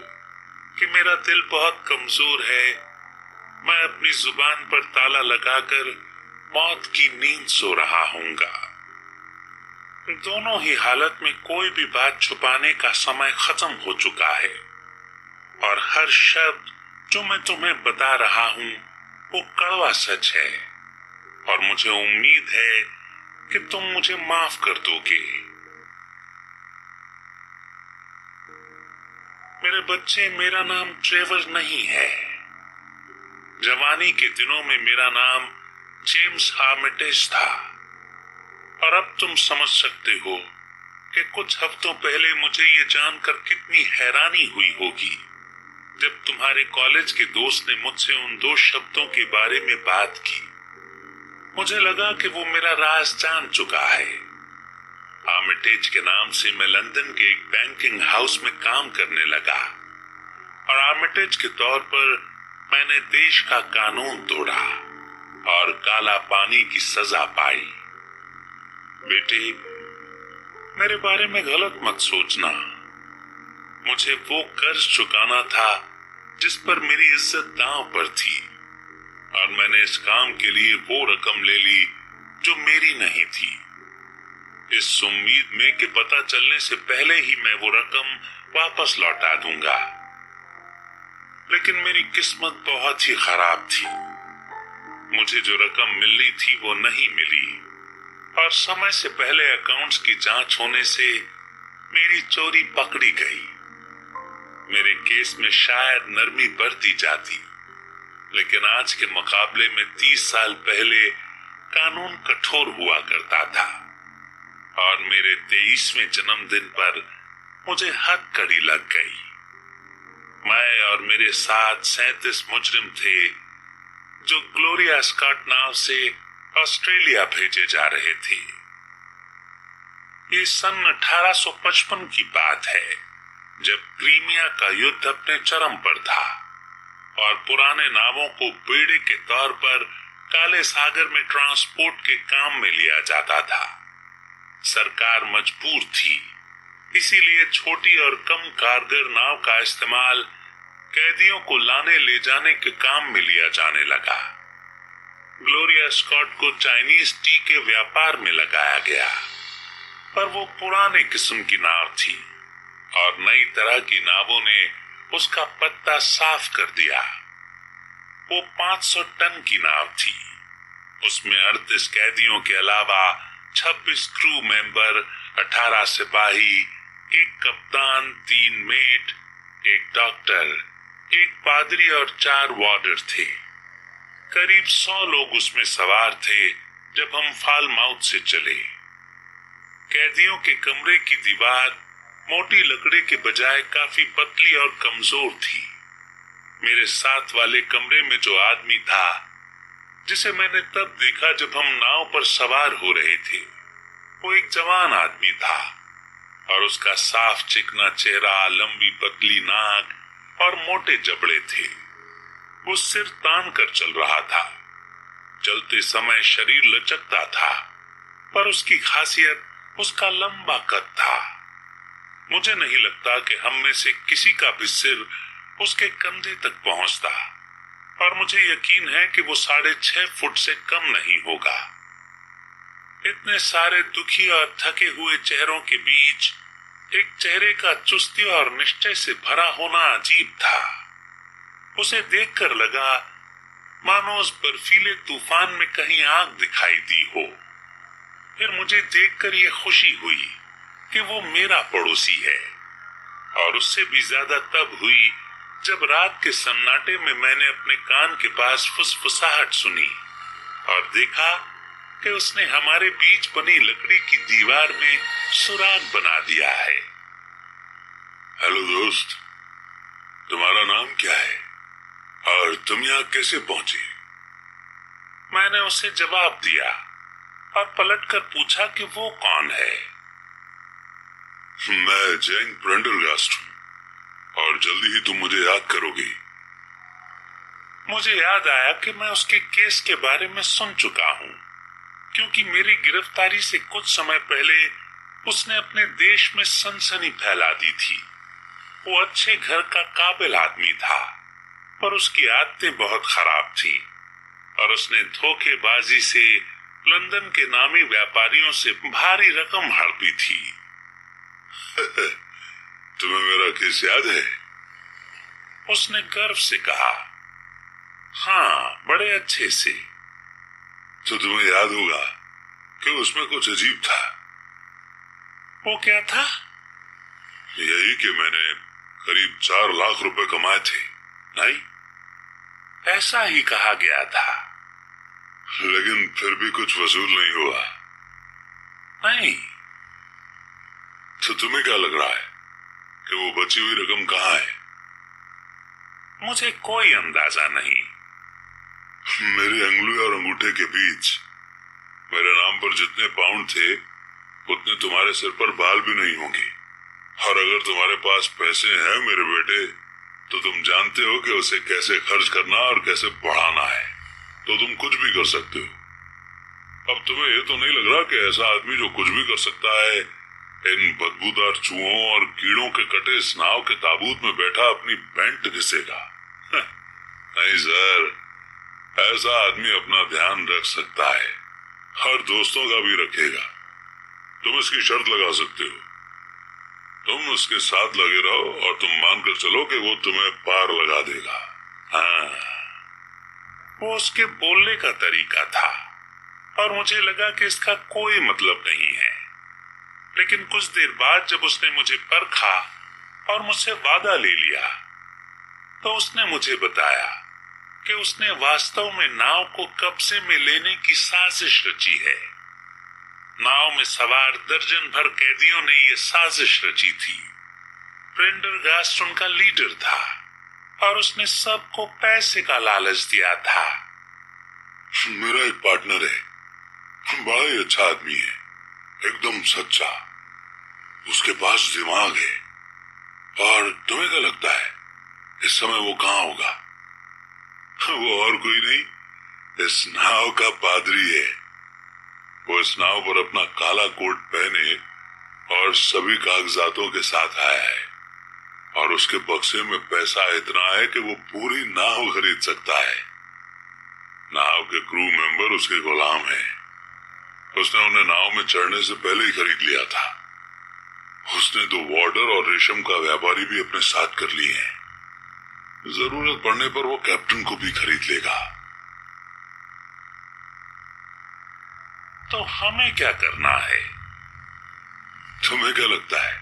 कि मेरा दिल बहुत कमजोर है। मैं अपनी जुबान पर ताला लगाकर मौत की नींद सो रहा हूंगा। दोनों ही हालत में कोई भी बात छुपाने का समय खत्म हो चुका है, और हर शब्द जो मैं तुम्हें बता रहा हूं वो कड़वा सच है, और मुझे उम्मीद है कि तुम मुझे माफ कर दोगे। मेरे बच्चे, मेरा नाम ट्रेवर नहीं है। जवानी के दिनों में मेरा नाम जेम्स आर्मिटेज था, और अब तुम समझ सकते हो कि कुछ हफ्तों पहले मुझे ये जानकर कितनी हैरानी हुई होगी जब तुम्हारे कॉलेज के दोस्त ने मुझसे उन 2 शब्दों के बारे में बात की। मुझे लगा कि वो मेरा राज जान चुका है। आर्मिटेज के नाम से मैं लंदन के एक बैंकिंग हाउस में काम करने लगा और आर्मिटेज के तौर पर मैंने देश का कानून तोड़ा और काला पानी की सजा पाई। बेटे, मेरे बारे में गलत मत सोचना। मुझे वो कर्ज चुकाना था जिस पर मेरी इज्जत दांव पर थी और मैंने इस काम के लिए वो रकम ले ली जो मेरी नहीं थी, इस उम्मीद में कि पता चलने से पहले ही मैं वो रकम वापस लौटा दूंगा। लेकिन मेरी किस्मत बहुत ही खराब थी। मुझे जो रकम मिलनी थी वो नहीं मिली और समय से पहले अकाउंट्स की जांच होने से मेरी चोरी पकड़ी गई। मेरे केस में शायद नरमी बरती जाती, लेकिन आज के मुकाबले में 30 साल पहले कानून कठोर हुआ करता था और मेरे 23वें जन्मदिन पर मुझे हथकड़ी लग गई। मैं और मेरे साथ 37 मुजरिम थे जो ग्लोरिया स्कॉट नाव से ऑस्ट्रेलिया भेजे जा रहे थे। ये सन 1855 की बात है, जब क्रीमिया का युद्ध अपने चरम पर था और पुराने नावों को बेड़े के तौर पर काले सागर में ट्रांसपोर्ट के काम में लिया जाता था। सरकार मजबूर थी, इसीलिए छोटी और कम कारगर नाव का इस्तेमाल कैदियों को लाने ले जाने के काम में लिया जाने लगा। ग्लोरिया स्कॉट को चाइनीज टी के व्यापार में लगाया गया, पर वो पुराने किस्म की नाव थी और नई तरह की नावों ने उसका पत्ता साफ कर दिया। वो 500 टन की नाव थी। उसमें 38 कैदियों के अलावा 26 क्रू मेंबर, 18 सिपाही, 1 कप्तान, 3 मेट, 1 डॉक्टर, 1 पादरी और 4 वार्डर थे। करीब 100 लोग उसमें सवार थे जब हम फालमाउथ से चले। कैदियों के कमरे की दीवार मोटी लकड़ी के बजाय काफी पतली और कमजोर थी। मेरे साथ वाले कमरे में जो आदमी था, जिसे मैंने तब देखा जब हम नाव पर सवार हो रहे थे, वो एक जवान आदमी था और उसका साफ चिकना चेहरा, लंबी पतली नाक और मोटे जबड़े थे। वो सिर तान कर चल रहा था। चलते समय शरीर लचकता था, पर उसकी खासियत उसका लंबा कद था। मुझे नहीं लगता कि हम में से किसी का भी सिर उसके कंधे तक पहुंचता और मुझे यकीन है कि वो 6.5 फुट से कम नहीं होगा। इतने सारे दुखी और थके हुए चेहरों के बीच एक चेहरे का चुस्ती और निश्चय से भरा होना अजीब था। उसे देखकर लगा मानो उस बर्फीले तूफान में कहीं आग दिखाई दी हो। फिर मुझे देखकर यह खुशी हुई कि वो मेरा पड़ोसी है, और उससे भी ज्यादा तब हुई जब रात के सन्नाटे में मैंने अपने कान के पास फुसफुसाहट सुनी और देखा कि उसने हमारे बीच बनी लकड़ी की दीवार में सुराग बना दिया है। हेलो दोस्त, तुम्हारा नाम क्या है और तुम यहाँ कैसे पहुंचे? मैंने उसे जवाब दिया और पलटकर पूछा कि वो कौन है। मैं जेंग प्रेंडरगास्ट हूं और जल्दी ही तुम मुझे याद करोगे। मुझे याद आया कि मैं उसके केस के बारे में सुन चुका हूं, क्योंकि मेरी गिरफ्तारी से कुछ समय पहले उसने अपने देश में सनसनी फैला दी थी। वो अच्छे घर का काबिल आदमी था, पर उसकी आदतें बहुत खराब थी और उसने धोखेबाजी से लंदन के नामी व्यापारियों से भारी रकम हड़पी थी। तुम्हें मेरा केस याद है? उसने गर्व से कहा। हाँ, बड़े अच्छे से। तो तुम्हें याद होगा कि उसमें कुछ अजीब था। वो क्या था? यही कि मैंने करीब 4 लाख रुपए कमाए थे। नहीं, ऐसा ही कहा गया था, लेकिन फिर भी कुछ वसूल नहीं हुआ। नहीं। तो तुम्हें क्या लग रहा है कि वो बची हुई रकम कहाँ है? मुझे कोई अंदाजा नहीं। मेरी अंगुली और अंगूठे के बीच मेरे नाम पर जितने पाउंड थे उतने तुम्हारे सिर पर बाल भी नहीं होंगे। और अगर तुम्हारे पास पैसे हैं मेरे बेटे, तो तुम जानते हो कि उसे कैसे खर्च करना और कैसे बढ़ाना है, तो तुम कुछ भी कर सकते हो। अब तुम्हें ये तो नहीं लग रहा कि ऐसा आदमी जो कुछ भी कर सकता है इन बदबूदार चूहों और कीड़ों के कटे स्नाव के ताबूत में बैठा अपनी पैंट घिसेगा? नहीं सर, ऐसा आदमी अपना ध्यान रख सकता है और दोस्तों का भी रखेगा। तुम इसकी शर्त लगा सकते हो, तुम उसके साथ लगे रहो और तुम मानकर चलो कि वो तुम्हें पार लगा देगा। हाँ, वो उसके बोलने का तरीका था और मुझे लगा कि इसका कोई मतलब नहीं है। लेकिन कुछ देर बाद जब उसने मुझे परखा और मुझसे वादा ले लिया, तो उसने मुझे बताया कि उसने वास्तव में नाव को कब्जे में लेने की साजिश रची है। नाव में सवार दर्जन भर कैदियों ने यह साजिश रची थी। प्रेंडरगास्ट उनका लीडर था और उसने सबको पैसे का लालच दिया था। मेरा एक पार्टनर है, बड़ा ही अच्छा आदमी है, एकदम सच्चा, उसके पास दिमाग है। और तुम्हें क्या लगता है इस समय वो कहाँ होगा? वो और कोई नहीं, इस नाव का पादरी है। वो इस नाव पर अपना काला कोट पहने और सभी कागजातों के साथ आया है, और उसके बक्से में पैसा इतना है कि वो पूरी नाव खरीद सकता है। नाव के क्रू मेंबर उसके गुलाम हैं। उसने उन्हें नाव में चढ़ने से पहले ही खरीद लिया था। उसने 2 वार्डर और रेशम का व्यापारी भी अपने साथ कर लिए हैं। जरूरत पड़ने पर वो कैप्टन को भी खरीद लेगा। तो हमें क्या करना है? तुम्हें क्या लगता है?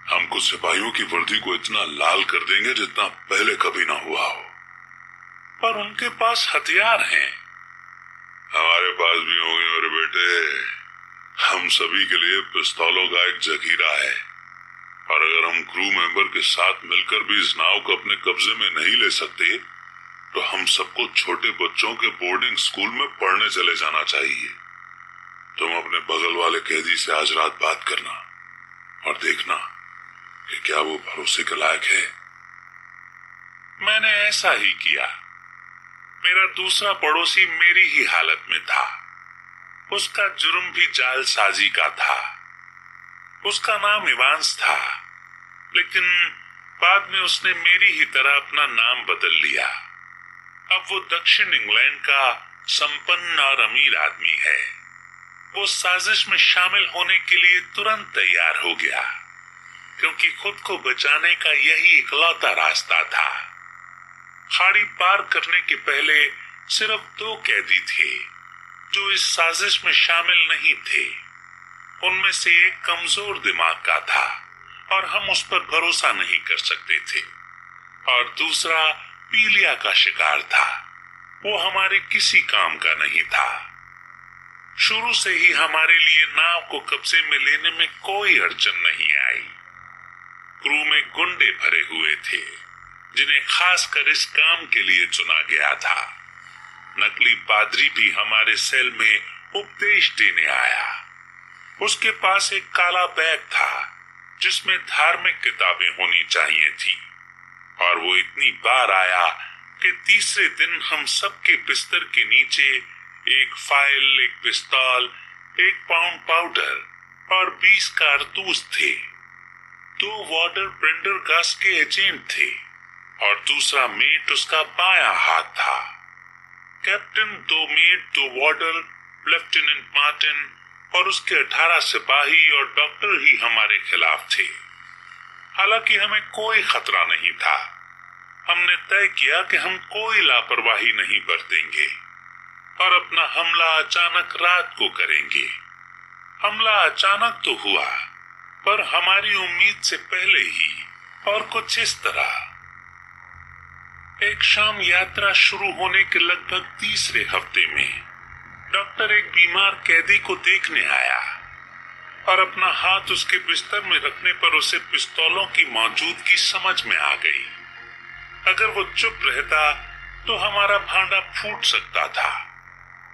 हम कुछ सिपाहियों की वर्दी को इतना लाल कर देंगे जितना पहले कभी ना हुआ हो। पर उनके पास हथियार हैं। हमारे पास भी होंगे मेरे बेटे। हम सभी के लिए पिस्तौलों का एक जखीरा है, और अगर हम क्रू मेंबर के साथ मिलकर भी इस नाव को अपने कब्जे में नहीं ले सकते, तो हम सबको छोटे बच्चों के बोर्डिंग स्कूल में पढ़ने चले जाना चाहिए। तुम अपने बगल वाले कैदी से आज रात बात करना और देखना कि क्या वो भरोसे के लायक है। मैंने ऐसा ही किया। मेरा दूसरा पड़ोसी मेरी ही हालत में था। उसका जुर्म भी जालसाजी का था। उसका नाम इवांस था, लेकिन बाद में उसने मेरी ही तरह अपना नाम बदल लिया। अब वो दक्षिण इंग्लैंड का संपन्न और अमीर आदमी है। वो साजिश में शामिल होने के लिए तुरंत तैयार हो गया, क्योंकि खुद को बचाने का यही इकलौता रास्ता था। खाड़ी पार करने के पहले सिर्फ 2 कैदी थे जो इस साजिश में शामिल नहीं थे। उनमें से एक कमजोर दिमाग का था और हम उस पर भरोसा नहीं कर सकते थे, और दूसरा पीलिया का शिकार था। वो हमारे किसी काम का नहीं था। शुरू से ही हमारे लिए नाव को कब्जे में लेने में कोई अड़चन नहीं आई। क्रू में गुंडे भरे हुए थे जिन्हें खासकर इस काम के लिए चुना गया था। नकली पादरी भी हमारे सेल में उपदेश देने आया। उसके पास एक काला बैग था जिसमें धार्मिक किताबें होनी चाहिए थी, और वो इतनी बार आया कि तीसरे दिन हम सबके बिस्तर के नीचे एक फाइल, एक पिस्तौल, 1 पाउंड पाउडर और 20 कारतूस थे। 2 वार्डर प्रेंडरगास्ट के एजेंट थे और दूसरा मेट उसका बायां हाथ था। कैप्टन, 2 मेट, 2 वार्डर, लेफ्टिनेंट मार्टिन और उसके 18 सिपाही और डॉक्टर ही हमारे खिलाफ थे। हालांकि हमें कोई खतरा नहीं था। हमने तय किया कि हम कोई लापरवाही नहीं बरतेंगे और अपना हमला अचानक रात को करेंगे। हमला अचानक तो हुआ, पर हमारी उम्मीद से पहले ही, और कुछ इस तरह। एक शाम यात्रा शुरू होने के लगभग तीसरे हफ्ते में डॉक्टर एक बीमार कैदी को देखने आया और अपना हाथ उसके बिस्तर में रखने पर उसे पिस्तौलों की मौजूदगी समझ में आ गई। अगर वो चुप रहता तो हमारा भांडा फूट सकता था,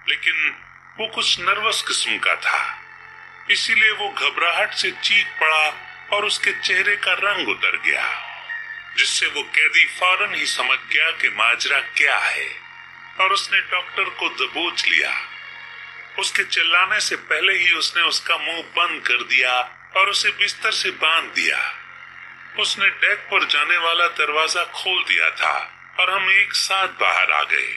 लेकिन वो कुछ नर्वस किस्म का था, इसीलिए वो घबराहट से चीख पड़ा और उसके चेहरे का रंग उतर गया, जिससे वो कैदी फौरन ही समझ गया कि माजरा क्या है और उसने डॉक्टर को दबोच लिया। उसके चिल्लाने से पहले ही उसने उसका मुंह बंद कर दिया और उसे बिस्तर से बांध दिया। उसने डेक पर जाने वाला दरवाजा खोल दिया था और हम एक साथ बाहर आ गए।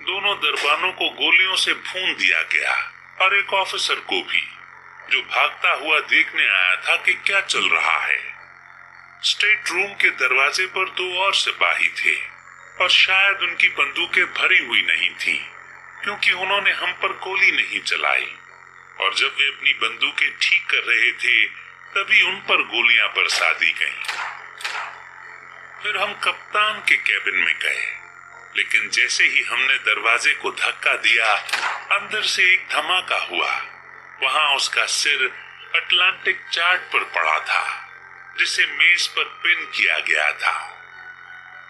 दोनों दरबानों को गोलियों से भून दिया गया और एक ऑफिसर को भी, जो भागता हुआ देखने आया था कि क्या चल रहा है। स्टेट रूम के दरवाजे पर 2 और सिपाही थे और शायद उनकी बंदूकें भरी हुई नहीं थी, क्योंकि उन्होंने हम पर गोली नहीं चलाई, और जब वे अपनी बंदूकें ठीक कर रहे थे तभी उन पर गोलियां बरसा दी गईं। फिर हम कप्तान के कैबिन में गए, लेकिन जैसे ही हमने दरवाजे को धक्का दिया, अंदर से एक धमाका हुआ। वहां उसका सिर अटलांटिक चार्ट पर पड़ा था, जिसे मेज पर पिन किया गया था,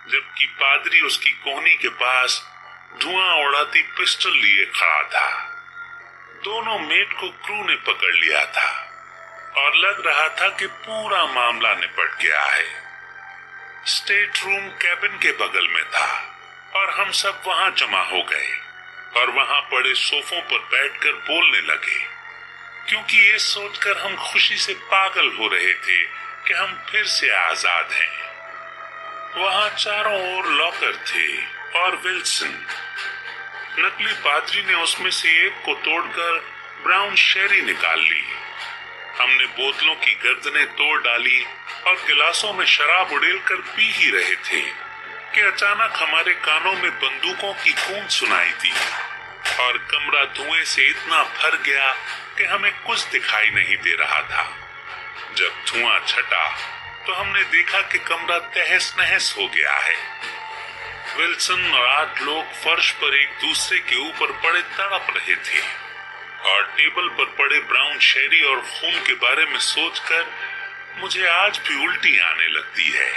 जबकि पादरी उसकी कोहनी के पास धुआं उड़ाती पिस्टल लिए खड़ा था। दोनों मेट को क्रू ने पकड़ लिया था और लग रहा था कि पूरा मामला निपट गया है। स्टेट रूम कैबिन के बगल में था और हम सब वहां जमा हो गए और वहां पड़े सोफों पर बैठकर बोलने लगे, क्योंकि ये सोचकर हम खुशी से पागल हो रहे थे कि हम फिर से आजाद हैं। वहां चारों ओर लॉकर थे और विल्सन। नकली पादरी ने उसमें से एक को तोड़कर ब्राउन शेरी निकाल ली। हमने बोतलों की गर्दनें तोड़ डाली और गिलासों में शराब उड़ेलकर पी ही रहे थे कि अचानक हमारे कानों में बंदूकों की गूंज सुनाई दी और कमरा धुएं से इतना भर गया कि हमें कुछ दिखाई नहीं दे रहा था। जब धुआं छटा तो हमने देखा कि कमरा तहस नहस हो गया है। विल्सन और 8 लोग फर्श पर एक दूसरे के ऊपर पड़े तड़प रहे थे और टेबल पर पड़े ब्राउन शेरी और खून के बारे में सोचकर मुझे आज भी उल्टी आने लगती है।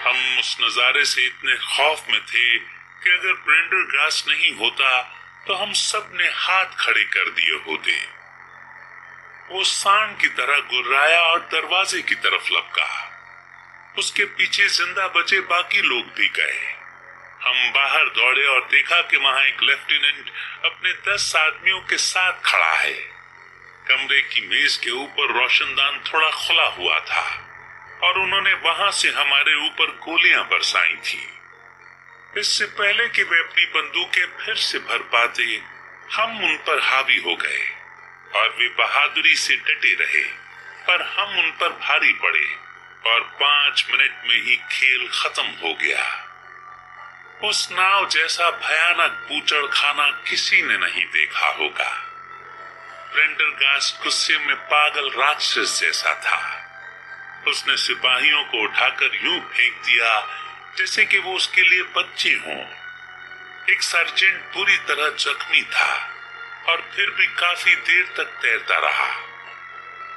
हम उस नजारे से इतने खौफ में थे कि अगर प्रेंडरगास्ट नहीं होता तो हम सब ने हाथ खड़े कर दिए होते। वो सांड की तरह गुर्राया और दरवाजे की तरफ लपका। उसके पीछे जिंदा बचे बाकी लोग भी गए। हम बाहर दौड़े और देखा कि वहां एक लेफ्टिनेंट अपने 10 आदमियों के साथ खड़ा है। कमरे की मेज के ऊपर रोशनदान थोड़ा खुला हुआ था और उन्होंने वहां से हमारे ऊपर गोलियां बरसाई थी। इससे पहले कि वे अपनी बंदूकें फिर से भर पाते, हम उन पर हावी हो गए और वे बहादुरी से डटे रहे, पर हम उन पर भारी पड़े और 5 मिनट में ही खेल खत्म हो गया। उस नाव जैसा भयानक बूचड़ खाना किसी ने नहीं देखा होगा। प्रेंडरगास्ट गुस्से में पागल राक्षस जैसा था। उसने सिपाहियों को उठाकर यूं फेंक दिया जैसे कि वो उसके लिए बच्चे हों। एक सर्जेंट पूरी तरह जख्मी था और फिर भी काफी देर तक तैरता रहा।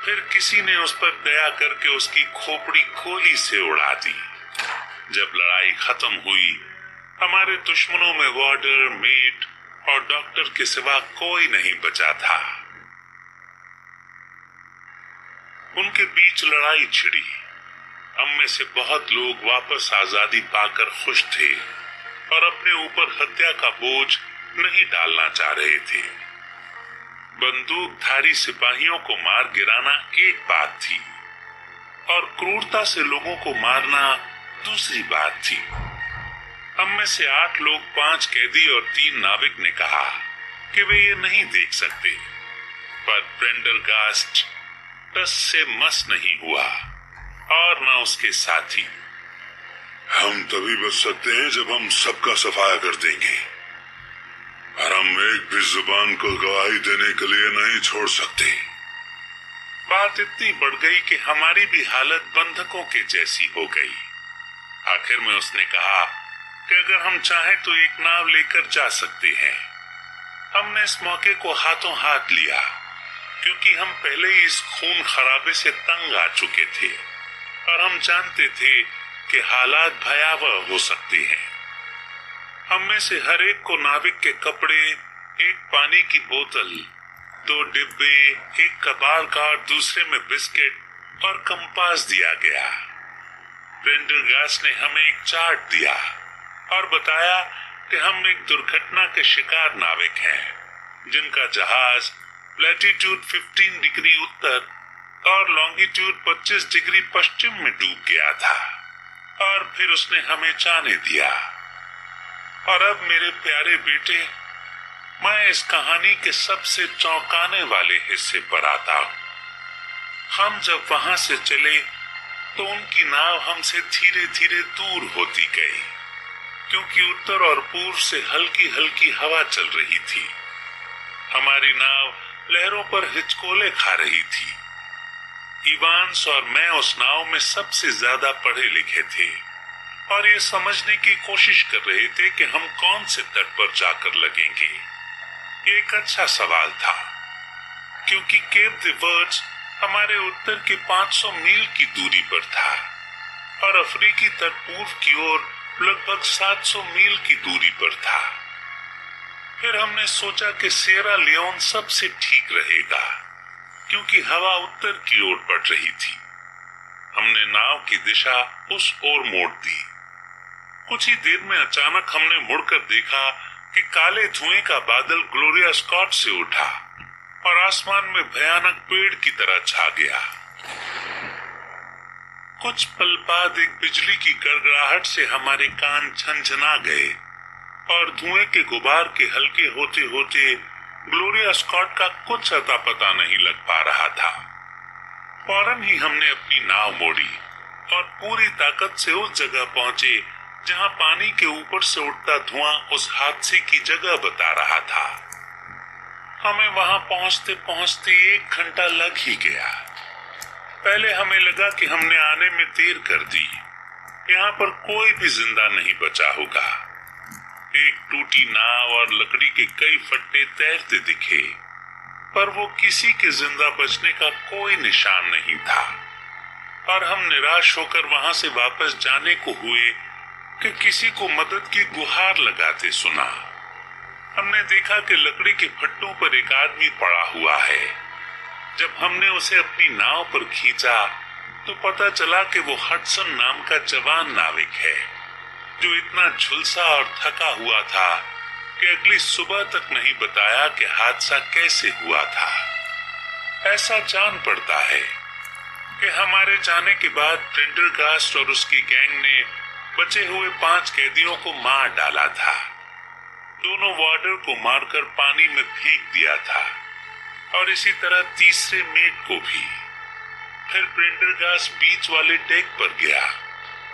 फिर किसी ने उस पर दया करके उसकी खोपड़ी गोली से उड़ा दी। जब लड़ाई खत्म हुई, हमारे दुश्मनों में वार्डर, मेट और डॉक्टर के सिवा कोई नहीं बचा था। उनके बीच लड़ाई छिड़ी। हम में से बहुत लोग वापस आजादी पाकर खुश थे और अपने ऊपर हत्या का बोझ नहीं डालना चाह रहे थे। बंदूकधारी सिपाहियों को मार गिराना एक बात थी और क्रूरता से लोगों को मारना दूसरी बात थी। हम में से 8 लोग, 5 कैदी और 3 नाविक ने कहा कि वे ये नहीं देख सकते, पर प्रेंडरगास्ट टस से मस नहीं हुआ और न उसके साथी। हम तभी बच सकते हैं जब हम सबका सफाया कर देंगे और हम एक भी जुबान को गवाही देने के लिए नहीं छोड़ सकते। बात इतनी बढ़ गई कि हमारी भी हालत बंधकों के जैसी हो गई। आखिर में उसने कहा कि अगर हम चाहें तो एक नाव लेकर जा सकते हैं, हमने इस मौके को हाथों हाथ लिया, क्योंकि हम पहले ही इस खून खराबे से तंग आ चुके थे और हम जानते थे कि हालात भयावह हो सकते हैं। हम में से हर एक को नाविक के कपड़े, एक पानी की बोतल, 2 डिब्बे, एक कबाड़ का और दूसरे में बिस्किट और कंपास दिया गया। प्रेंडरगास्ट ने हमें एक चार्ट दिया और बताया कि हम एक दुर्घटना के शिकार नाविक हैं, जिनका जहाज लैटिट्यूड 15 डिग्री उत्तर और लॉन्गिट्यूड 25 डिग्री पश्चिम में डूब गया था, और फिर उसने हमें जाने दिया। और अब मेरे प्यारे बेटे, मैं इस कहानी के सबसे चौंकाने वाले हिस्से पर आता हूं। हम जब वहां से चले तो उनकी नाव हमसे धीरे धीरे दूर होती गई, क्योंकि उत्तर और पूर्व से हल्की हल्की हवा चल रही थी। हमारी नाव लहरों पर हिचकोले खा रही थी। इवांस और मैं उस नाव में सबसे ज्यादा पढ़े लिखे थे और ये समझने की कोशिश कर रहे थे कि हम कौन से तट पर जाकर लगेंगे। ये एक अच्छा सवाल था, क्योंकि केप द वर्ड्स हमारे उत्तर के 500 मील की दूरी पर था और अफ्रीकी तट पूर्व की ओर लगभग 700 मील की दूरी पर था। फिर हमने सोचा कि सिएरा लियोन सबसे ठीक रहेगा, क्योंकि हवा उत्तर की ओर बढ़ रही थी। हमने नाव की दिशा उस ओर मोड़ दी। कुछ ही देर में अचानक हमने मुड़कर देखा कि काले धुएं का बादल ग्लोरिया स्कॉट से उठा और आसमान में भयानक पेड़ की तरह छा गया। कुछ पल बाद एक बिजली की गड़गड़ाहट से हमारे कान झनझना गए और धुएं के गुबार के हल्के होते होते ग्लोरिया स्कॉट का कुछ अता पता नहीं लग पा रहा था। फौरन ही हमने अपनी नाव मोड़ी और पूरी ताकत से उस जगह पहुंचे जहां पानी के ऊपर से उठता धुआं उस हादसे की जगह बता रहा था। हमें वहां पहुंचते पहुंचते 1 घंटा लग ही गया। पहले हमें लगा कि हमने आने में देर कर दी। यहाँ पर कोई भी जिंदा नहीं बचा होगा। एक टूटी नाव और लकड़ी के कई फट्टे तैरते दिखे, पर वो किसी के जिंदा बचने का कोई निशान नहीं था। और हम निराश होकर वहां से वापस जाने को हुए कि किसी को मदद की गुहार लगाते सुना। हमने देखा कि लकड़ी के फट्टों पर एक आदमी पड़ा हुआ है। जब हमने उसे अपनी नाव पर खींचा तो पता चला कि वो हडसन नाम का जवान नाविक है, जो इतना झुलसा और थका हुआ था कि अगली सुबह तक नहीं बताया कि हादसा कैसे हुआ था। ऐसा जान पड़ता है कि हमारे जाने के बाद प्रेंडरगास्ट और उसकी गैंग ने बचे हुए 5 कैदियों को मार डाला था। दोनों वार्डर को मारकर पानी में फेंक दिया था और इसी तरह तीसरे मेट को भी। फिर प्रेंडरगास्ट बीच वाले डेक पर गया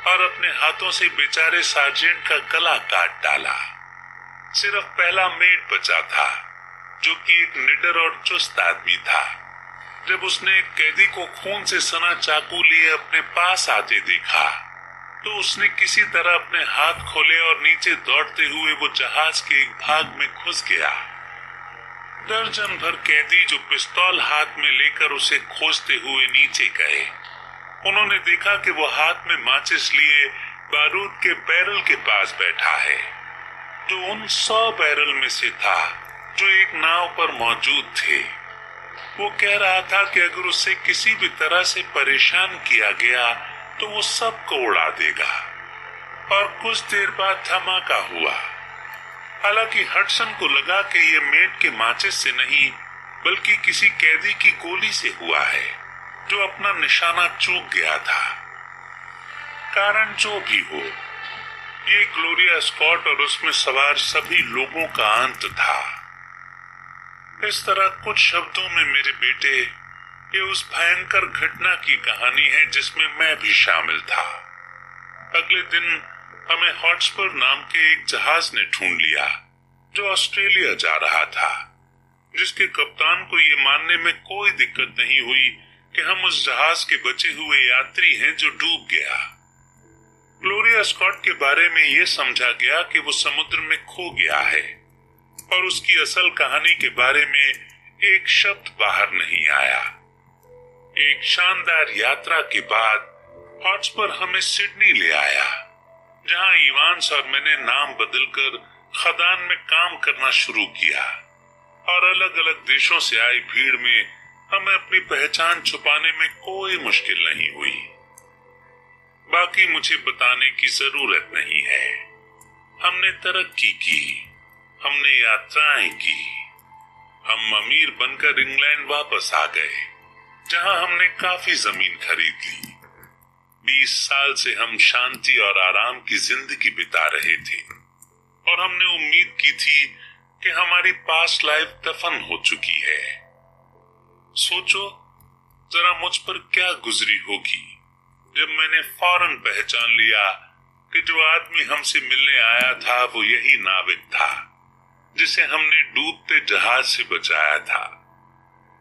और अपने हाथों से बेचारे सार्जेंट का गला काट डाला। सिर्फ पहला मेट बचा था, जो कि एक निडर और चुस्त आदमी था। जब उसने एक कैदी को खून से सना चाकू लिए अपने पास आते देखा तो उसने किसी तरह अपने हाथ खोले और नीचे दौड़ते हुए वो जहाज के एक भाग में घुस गया। दर्जन भर कैदी जो पिस्तौल हाथ में लेकर उसे खोजते हुए नीचे गए। उन्होंने देखा कि वो हाथ में माचिस लिए बारूद के बैरल के पास बैठा है, जो उन 100 बैरल में से था जो एक नाव पर मौजूद थे। वो कह रहा था कि अगर उसे किसी भी तरह से परेशान किया गया तो वो सबको उड़ा देगा। और कुछ देर बाद धमाका हुआ। हालांकि हडसन को लगा कि ये मेट के माचिस से नहीं बल्कि किसी कैदी की गोली से हुआ है, जो अपना निशाना चूक गया था। कारण जो भी हो, ये ग्लोरिया स्कॉट और उसमें सवार सभी लोगों का अंत था। इस तरह कुछ शब्दों में मेरे बेटे, ये उस भयंकर घटना की कहानी है जिसमें मैं भी शामिल था। अगले दिन हमें हॉटस्पर नाम के एक जहाज ने ढूंढ लिया जो ऑस्ट्रेलिया जा रहा था, जिसके कप्तान को ये मानने में कोई दिक्कत नहीं हुई कि हम उस जहाज के बचे हुए यात्री हैं जो डूब गया। ग्लोरिया स्कॉट के बारे में ये समझा गया कि वो समुद्र में खो गया है और उसकी असल कहानी के बारे में एक शब्द बाहर नहीं आया। एक शानदार यात्रा के बाद हॉटस्पर हमें सिडनी ले आया, जहां इवांस और मैंने नाम बदलकर खदान में काम करना शुरू किया और अलग अलग देशों से आई भीड़ में हमें अपनी पहचान छुपाने में कोई मुश्किल नहीं हुई। बाकी मुझे बताने की जरूरत नहीं है। हमने तरक्की की, हमने यात्राएं की, हम अमीर बनकर इंग्लैंड वापस आ गए, जहां हमने काफी जमीन खरीद ली। 20 साल से हम शांति और आराम की जिंदगी बिता रहे थे और हमने उम्मीद की थी कि हमारी पास्ट लाइफ दफन हो चुकी है। सोचो जरा मुझ पर क्या गुजरी होगी जब मैंने फौरन पहचान लिया कि जो आदमी हमसे मिलने आया था वो यही नाविक था जिसे हमने डूबते जहाज से बचाया था।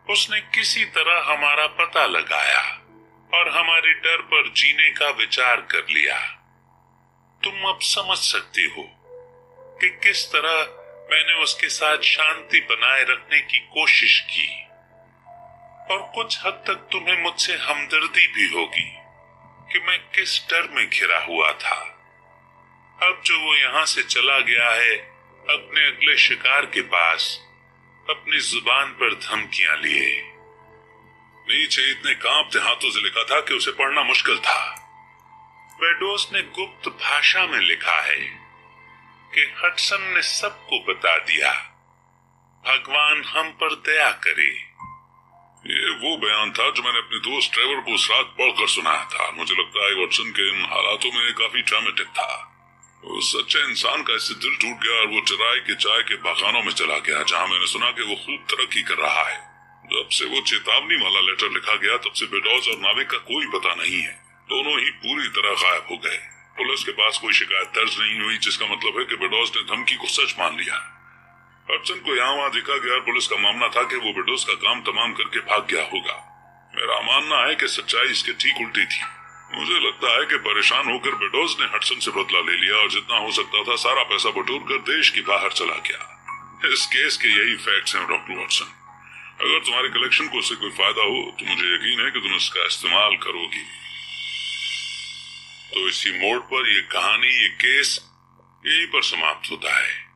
उसने किसी तरह हमारा पता लगाया और हमारे डर पर जीने का विचार कर लिया। तुम अब समझ सकते हो कि किस तरह मैंने उसके साथ शांति बनाए रखने की कोशिश की, और कुछ हद तक तुम्हें मुझसे हमदर्दी भी होगी कि मैं किस डर में घिरा हुआ था। अब जो वो यहां से चला गया है अपने अगले शिकार के पास, अपनी जुबान पर धमकियां लिए। नीचे इतने कांपते हाथों से लिखा था कि उसे पढ़ना मुश्किल था। बेडोस ने गुप्त भाषा में लिखा है कि हडसन ने सबको बता दिया, भगवान हम पर दया करे। ये वो बयान था जो मैंने अपने दोस्त ट्रेवर को उस रात पढ़कर सुनाया था। मुझे लगता है वॉटसन के इन हालातों में काफी ट्रॉमेटिक था। उस सच्चे इंसान का इससे दिल टूट गया और वो चराई के चाय के बागानों में चला गया, जहां मैंने सुना कि वो खूब तरक्की कर रहा है। जब से वो चेतावनी वाला लेटर लिखा गया तब से बेडोस और नाविक का कोई पता नहीं है। दोनों ही पूरी तरह गायब हो गए। पुलिस के पास कोई शिकायत दर्ज नहीं हुई, जिसका मतलब है कि बेडोस ने धमकी को सच मान लिया। हडसन को यहाँ वहां देखा गया और पुलिस का मानना था कि वो बेडोस का काम तमाम करके भाग गया होगा। मेरा मानना है कि सच्चाई इसके ठीक उल्टी थी। मुझे लगता है कि परेशान होकर बेडोस ने हडसन से बदला ले लिया और जितना हो सकता था सारा पैसा बटोर कर देश के बाहर चला गया। इस केस के यही फैक्ट्स हैं डॉक्टर वॉटसन। अगर तुम्हारे कलेक्शन को उससे कोई फायदा हो तो मुझे यकीन है कि तुम इसका इस्तेमाल करोगी। तो इसी मोड़ पर ये कहानी, ये केस यहीं पर समाप्त होता है।